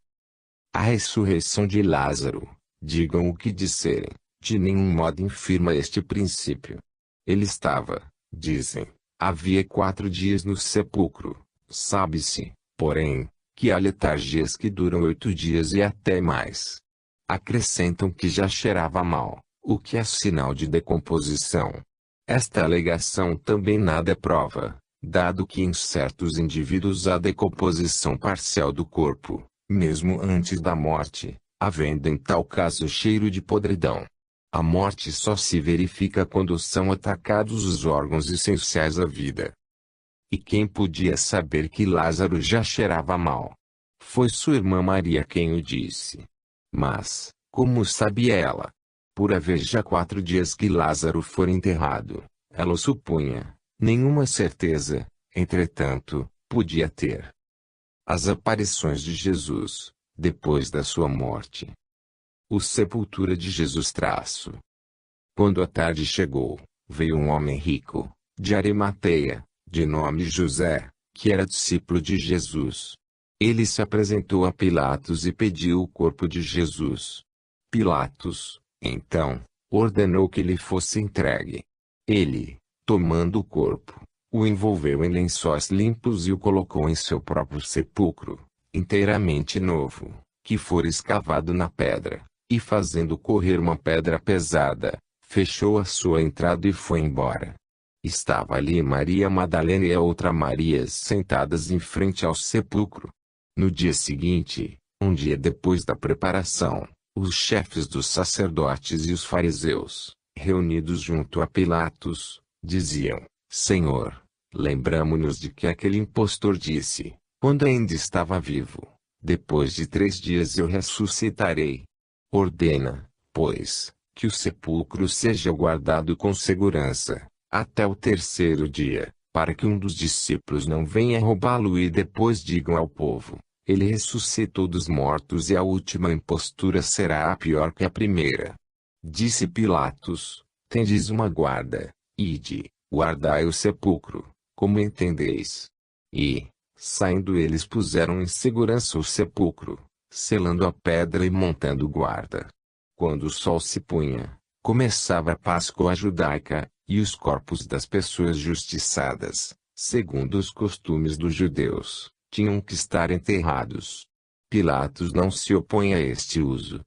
A ressurreição de Lázaro, digam o que disserem, de nenhum modo infirma este princípio. Ele estava, dizem, havia 4 dias no sepulcro. Sabe-se, porém, que há letargias que duram 8 dias e até mais. Acrescentam que já cheirava mal, o que é sinal de decomposição. Esta alegação também nada prova, dado que em certos indivíduos há decomposição parcial do corpo, mesmo antes da morte, havendo em tal caso cheiro de podridão. A morte só se verifica quando são atacados os órgãos essenciais à vida. E quem podia saber que Lázaro já cheirava mal? Foi sua irmã Maria quem o disse. Mas, como sabia ela? Por haver já 4 dias que Lázaro fora enterrado, ela o supunha. Nenhuma certeza, entretanto, podia ter. As aparições de Jesus, depois da sua morte. O sepultura de Jesus traço. Quando a tarde chegou, veio um homem rico, de Arimateia, de nome José, que era discípulo de Jesus. Ele se apresentou a Pilatos e pediu o corpo de Jesus. Pilatos, então, ordenou que lhe fosse entregue. Ele, tomando o corpo, o envolveu em lençóis limpos e o colocou em seu próprio sepulcro, inteiramente novo, que fora escavado na pedra, e fazendo correr uma pedra pesada, fechou a sua entrada e foi embora. Estava ali Maria Madalena e a outra Maria sentadas em frente ao sepulcro. No dia seguinte, um dia depois da preparação, os chefes dos sacerdotes e os fariseus, reunidos junto a Pilatos, diziam: Senhor, lembramo-nos de que aquele impostor disse, quando ainda estava vivo: depois de 3 dias eu ressuscitarei. Ordena, pois, que o sepulcro seja guardado com segurança, até o 3º dia, para que um dos discípulos não venha roubá-lo e depois digam ao povo: ele ressuscitou dos mortos e a última impostura será a pior que a primeira. Disse Pilatos: tendes uma guarda, ide, guardai o sepulcro, como entendeis. E, saindo eles puseram em segurança o sepulcro, selando a pedra e montando guarda. Quando o sol se punha, começava a Páscoa judaica, e os corpos das pessoas justiçadas, segundo os costumes dos judeus, tinham que estar enterrados. Pilatos não se opõe a este uso.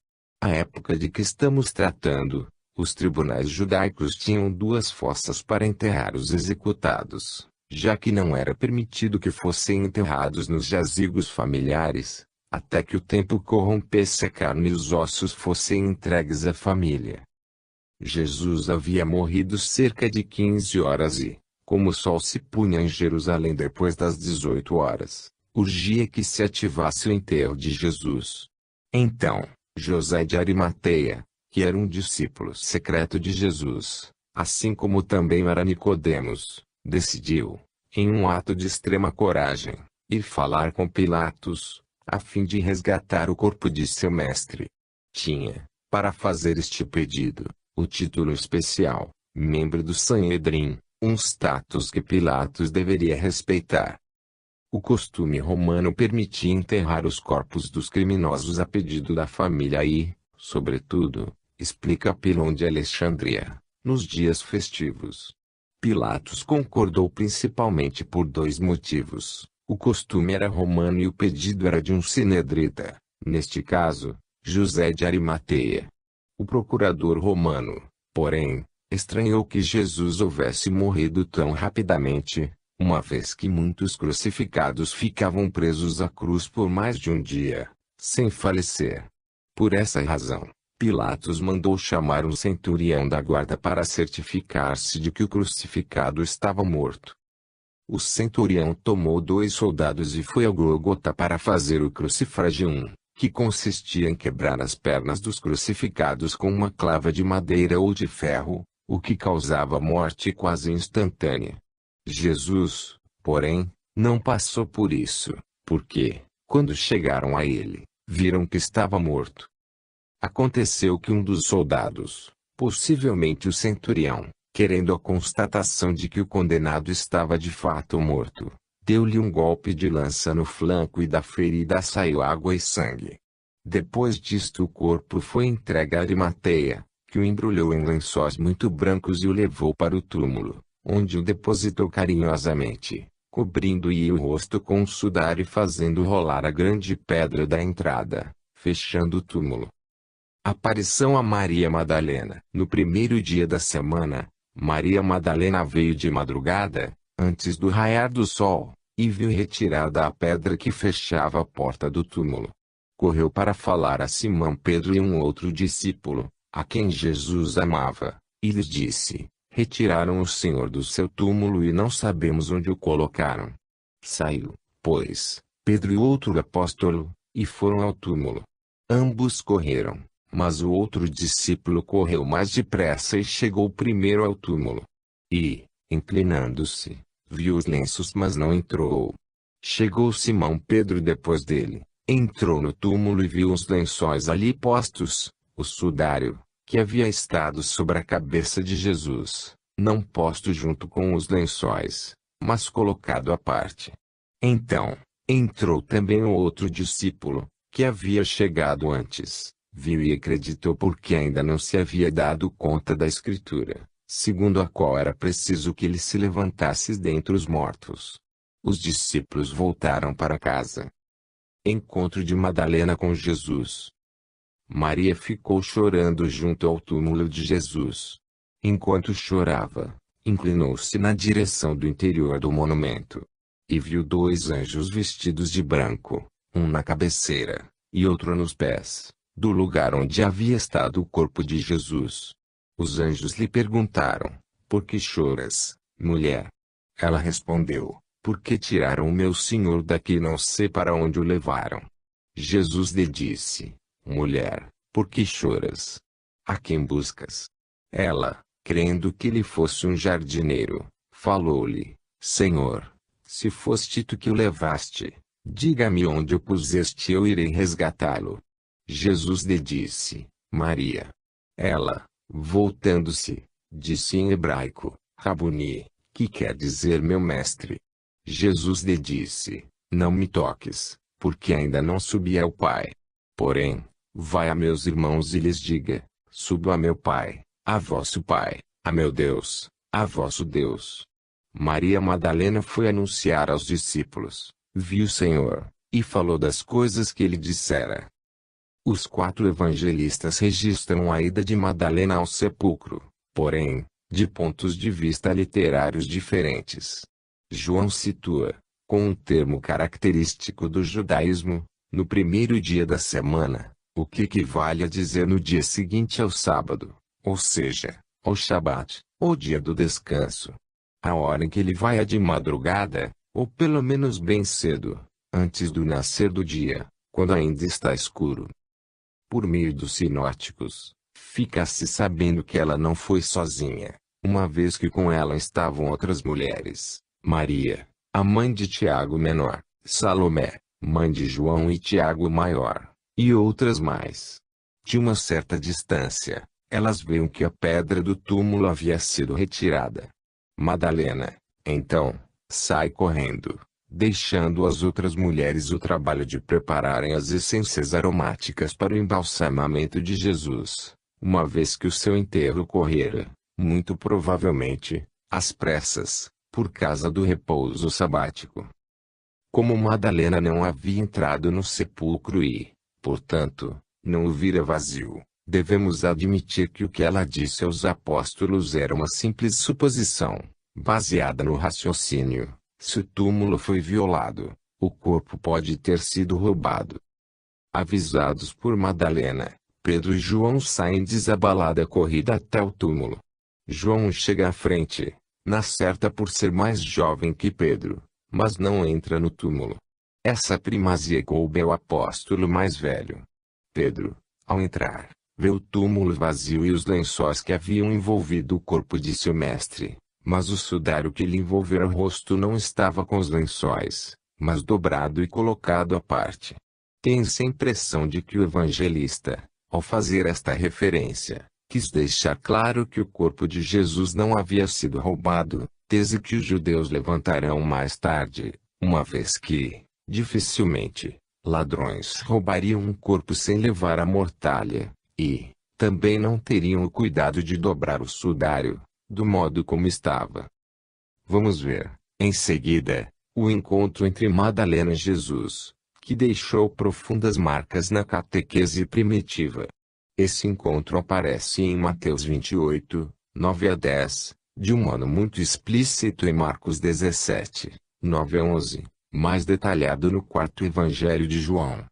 À época de que estamos tratando, os tribunais judaicos tinham 2 fossas para enterrar os executados, já que não era permitido que fossem enterrados nos jazigos familiares, até que o tempo corrompesse a carne e os ossos fossem entregues à família. Jesus havia morrido cerca de 15 horas e, como o sol se punha em Jerusalém depois das 18 horas, urgia que se ativasse o enterro de Jesus. Então, José de Arimateia, que era um discípulo secreto de Jesus, assim como também era Nicodemos, decidiu, em um ato de extrema coragem, ir falar com Pilatos, a fim de resgatar o corpo de seu mestre. Tinha, para fazer este pedido, o título especial, membro do Sanhedrin, um status que Pilatos deveria respeitar. O costume romano permitia enterrar os corpos dos criminosos a pedido da família e, sobretudo, explica Pilon de Alexandria, nos dias festivos. Pilatos concordou principalmente por 2 motivos. O costume era romano e o pedido era de um sinedrita, neste caso, José de Arimateia. O procurador romano, porém, estranhou que Jesus houvesse morrido tão rapidamente, uma vez que muitos crucificados ficavam presos à cruz por mais de um dia, sem falecer. Por essa razão, Pilatos mandou chamar um centurião da guarda para certificar-se de que o crucificado estava morto. O centurião tomou 2 soldados e foi ao Gólgota para fazer o crucifragium, que consistia em quebrar as pernas dos crucificados com uma clava de madeira ou de ferro, o que causava morte quase instantânea. Jesus, porém, não passou por isso, porque, quando chegaram a ele, viram que estava morto. Aconteceu que um dos soldados, possivelmente o centurião, querendo a constatação de que o condenado estava de fato morto, deu-lhe um golpe de lança no flanco e da ferida saiu água e sangue. Depois disto o corpo foi entregue a Arimateia, que o embrulhou em lençóis muito brancos e o levou para o túmulo, onde o depositou carinhosamente, cobrindo-lhe o rosto com um sudário e fazendo rolar a grande pedra da entrada, fechando o túmulo. Aparição a Maria Madalena. No primeiro dia da semana, Maria Madalena veio de madrugada, antes do raiar do sol, e viu retirada a pedra que fechava a porta do túmulo. Correu para falar a Simão Pedro e um outro discípulo, a quem Jesus amava, e lhes disse: Retiraram o Senhor do seu túmulo e não sabemos onde o colocaram. Saiu, pois, Pedro e outro apóstolo, e foram ao túmulo. Ambos correram, mas o outro discípulo correu mais depressa e chegou primeiro ao túmulo. E, inclinando-se, viu os lenços mas não entrou. Chegou Simão Pedro depois dele, entrou no túmulo e viu os lençóis ali postos, o sudário, que havia estado sobre a cabeça de Jesus, não posto junto com os lençóis, mas colocado à parte. Então, entrou também o outro discípulo, que havia chegado antes, viu e acreditou porque ainda não se havia dado conta da Escritura, segundo a qual era preciso que ele se levantasse dentre os mortos. Os discípulos voltaram para casa. Encontro de Madalena com Jesus. Maria ficou chorando junto ao túmulo de Jesus. Enquanto chorava, inclinou-se na direção do interior do monumento. E viu dois anjos vestidos de branco, um na cabeceira, e outro nos pés, do lugar onde havia estado o corpo de Jesus. Os anjos lhe perguntaram: Por que choras, mulher? Ela respondeu: Porque tiraram o meu Senhor daqui e não sei para onde o levaram. Jesus lhe disse: Mulher, por que choras? A quem buscas? Ela, crendo que ele fosse um jardineiro, falou-lhe: Senhor, se foste tu que o levaste, diga-me onde o puseste e eu irei resgatá-lo. Jesus lhe disse: Maria. Ela, voltando-se, disse em hebraico: Rabuni, que quer dizer meu mestre. Jesus lhe disse: Não me toques, porque ainda não subi ao Pai. Porém, vai a meus irmãos e lhes diga: Subo a meu Pai, a vosso Pai, a meu Deus, a vosso Deus. Maria Madalena foi anunciar aos discípulos, viu o Senhor, e falou das coisas que ele dissera. Os 4 evangelistas registram a ida de Madalena ao sepulcro, porém, de pontos de vista literários diferentes. João situa, com um termo característico do judaísmo, no primeiro dia da semana, o que equivale a dizer no dia seguinte ao sábado, ou seja, ao Shabat, ou dia do descanso. A hora em que ele vai é de madrugada, ou pelo menos bem cedo, antes do nascer do dia, quando ainda está escuro. Por meio dos sinóticos, fica-se sabendo que ela não foi sozinha, uma vez que com ela estavam outras mulheres, Maria, a mãe de Tiago Menor, Salomé, mãe de João e Tiago Maior, e outras mais. De uma certa distância, elas viram que a pedra do túmulo havia sido retirada. Madalena, então, sai correndo, deixando às outras mulheres o trabalho de prepararem as essências aromáticas para o embalsamamento de Jesus, uma vez que o seu enterro correra, muito provavelmente, às pressas, por causa do repouso sabático. Como Madalena não havia entrado no sepulcro e, portanto, não o vira vazio, devemos admitir que o que ela disse aos apóstolos era uma simples suposição, baseada no raciocínio: se o túmulo foi violado, o corpo pode ter sido roubado. Avisados por Madalena, Pedro e João saem desabalada corrida até o túmulo. João chega à frente, na certa por ser mais jovem que Pedro, mas não entra no túmulo. Essa primazia coube ao apóstolo mais velho. Pedro, ao entrar, vê o túmulo vazio e os lençóis que haviam envolvido o corpo de seu mestre, mas o sudário que lhe envolvera o rosto não estava com os lençóis, mas dobrado e colocado à parte. Tem-se a impressão de que o evangelista, ao fazer esta referência, quis deixar claro que o corpo de Jesus não havia sido roubado, tese que os judeus levantarão mais tarde, uma vez que, dificilmente, ladrões roubariam um corpo sem levar a mortalha, e, também não teriam o cuidado de dobrar o sudário, do modo como estava. Vamos ver, em seguida, o encontro entre Madalena e Jesus, que deixou profundas marcas na catequese primitiva. Esse encontro aparece em Mateus 28, 9-10, de um modo muito explícito em Marcos 17, 9-11, mais detalhado no 4º Evangelho de João.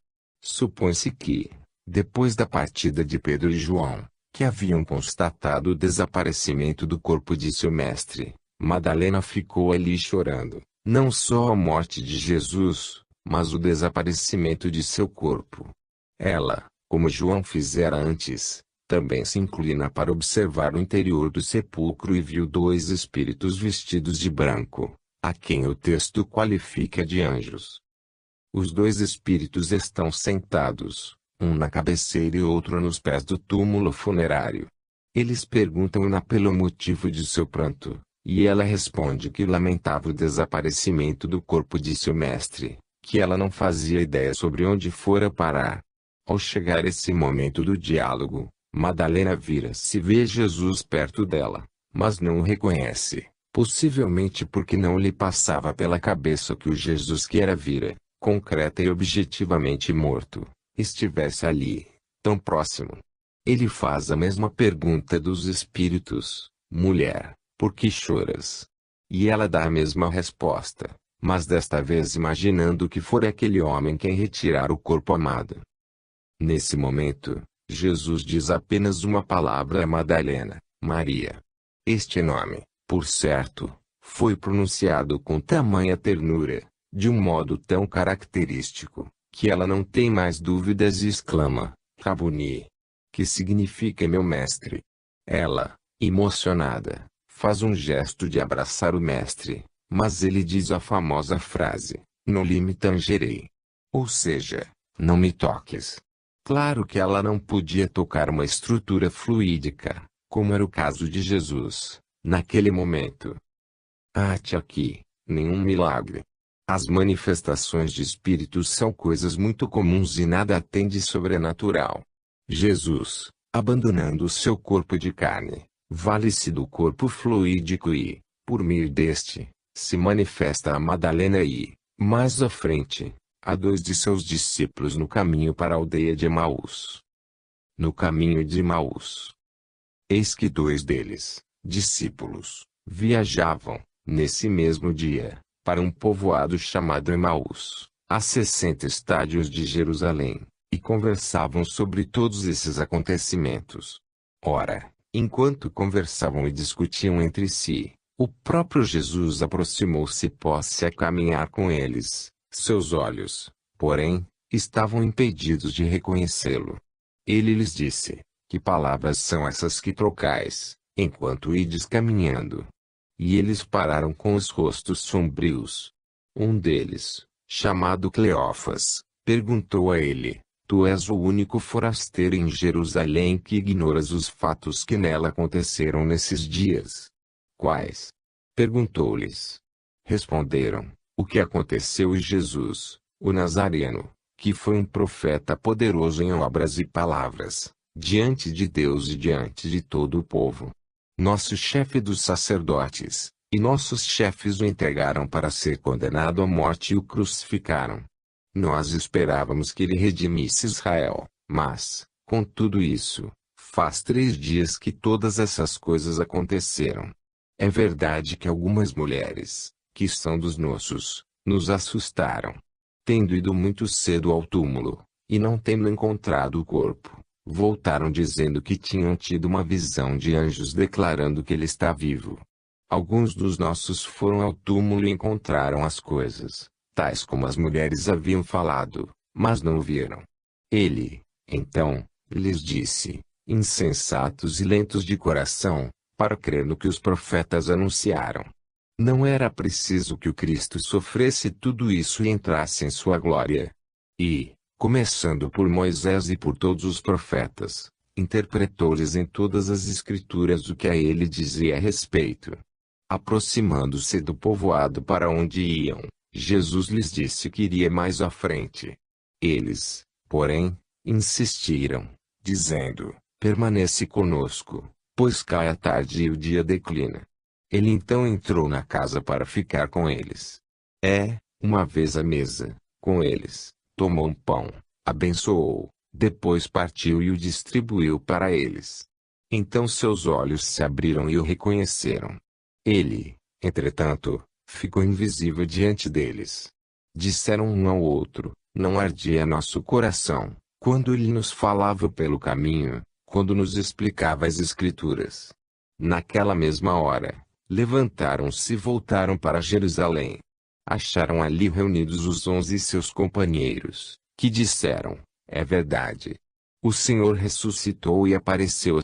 Supõe-se que, depois da partida de Pedro e João, que haviam constatado o desaparecimento do corpo de seu mestre, Madalena ficou ali chorando, não só a morte de Jesus, mas o desaparecimento de seu corpo. Ela, como João fizera antes, também se inclina para observar o interior do sepulcro e viu dois espíritos vestidos de branco, a quem o texto qualifica de anjos. Os dois espíritos estão sentados, um na cabeceira e outro nos pés do túmulo funerário. Eles perguntam-na pelo motivo de seu pranto, e ela responde que lamentava o desaparecimento do corpo de seu mestre, que ela não fazia ideia sobre onde fora parar. Ao chegar esse momento do diálogo, Madalena vira-se e vê Jesus perto dela, mas não o reconhece, possivelmente porque não lhe passava pela cabeça que o Jesus que ela vira, concreta e objetivamente morto, estivesse ali, tão próximo. Ele faz a mesma pergunta dos espíritos: mulher, por que choras? E ela dá a mesma resposta, mas desta vez imaginando que for aquele homem quem retirar o corpo amado. Nesse momento, Jesus diz apenas uma palavra a Madalena: Maria. Este nome, por certo, foi pronunciado com tamanha ternura, de um modo tão característico, que ela não tem mais dúvidas e exclama: Rabuni, que significa meu mestre. Ela, emocionada, faz um gesto de abraçar o mestre, mas ele diz a famosa frase: não me tangerei. Ou seja, não me toques. Claro que ela não podia tocar uma estrutura fluídica, como era o caso de Jesus, naquele momento. Aqui, nenhum milagre. As manifestações de espíritos são coisas muito comuns e nada tem de sobrenatural. Jesus, abandonando o seu corpo de carne, vale-se do corpo fluídico e, por meio deste, se manifesta a Madalena e, mais à frente, a dois de seus discípulos no caminho para a aldeia de Emaús. No caminho de Emaús. Eis que dois deles, discípulos, viajavam, nesse mesmo dia, para um povoado chamado Emaús, a 60 estádios de Jerusalém, e conversavam sobre todos esses acontecimentos. Ora, enquanto conversavam e discutiam entre si, o próprio Jesus aproximou-se e pôs-se a caminhar com eles. Seus olhos, porém, estavam impedidos de reconhecê-lo. Ele lhes disse: que palavras são essas que trocais, enquanto ides caminhando? E eles pararam com os rostos sombrios. Um deles, chamado Cleófas, perguntou a ele: tu és o único forasteiro em Jerusalém que ignoras os fatos que nela aconteceram nesses dias? Quais? Perguntou-lhes. Responderam: o que aconteceu em Jesus, o Nazareno, que foi um profeta poderoso em obras e palavras, diante de Deus e diante de todo o povo. Nosso chefe dos sacerdotes, e nossos chefes o entregaram para ser condenado à morte e o crucificaram. Nós esperávamos que ele redimisse Israel, mas, com tudo isso, faz 3 dias que todas essas coisas aconteceram. É verdade que algumas mulheres, que são dos nossos, nos assustaram. Tendo ido muito cedo ao túmulo, e não tendo encontrado o corpo, voltaram dizendo que tinham tido uma visão de anjos declarando que ele está vivo. Alguns dos nossos foram ao túmulo e encontraram as coisas, tais como as mulheres haviam falado, mas não o viram. Ele, então, lhes disse: insensatos e lentos de coração, para crer no que os profetas anunciaram. Não era preciso que o Cristo sofresse tudo isso e entrasse em sua glória. E, começando por Moisés e por todos os profetas, interpretou-lhes em todas as Escrituras o que a ele dizia a respeito. Aproximando-se do povoado para onde iam, Jesus lhes disse que iria mais à frente. Eles, porém, insistiram, dizendo: permanece conosco, pois cai a tarde e o dia declina. Ele então entrou na casa para ficar com eles. Uma vez à mesa, com eles, tomou um pão, abençoou, depois partiu e o distribuiu para eles. Então seus olhos se abriram e o reconheceram. Ele, entretanto, ficou invisível diante deles. Disseram um ao outro: não ardia nosso coração, quando ele nos falava pelo caminho, quando nos explicava as Escrituras. Naquela mesma hora, levantaram-se e voltaram para Jerusalém. Acharam ali reunidos os 11 e seus companheiros, que disseram: é verdade. O Senhor ressuscitou e apareceu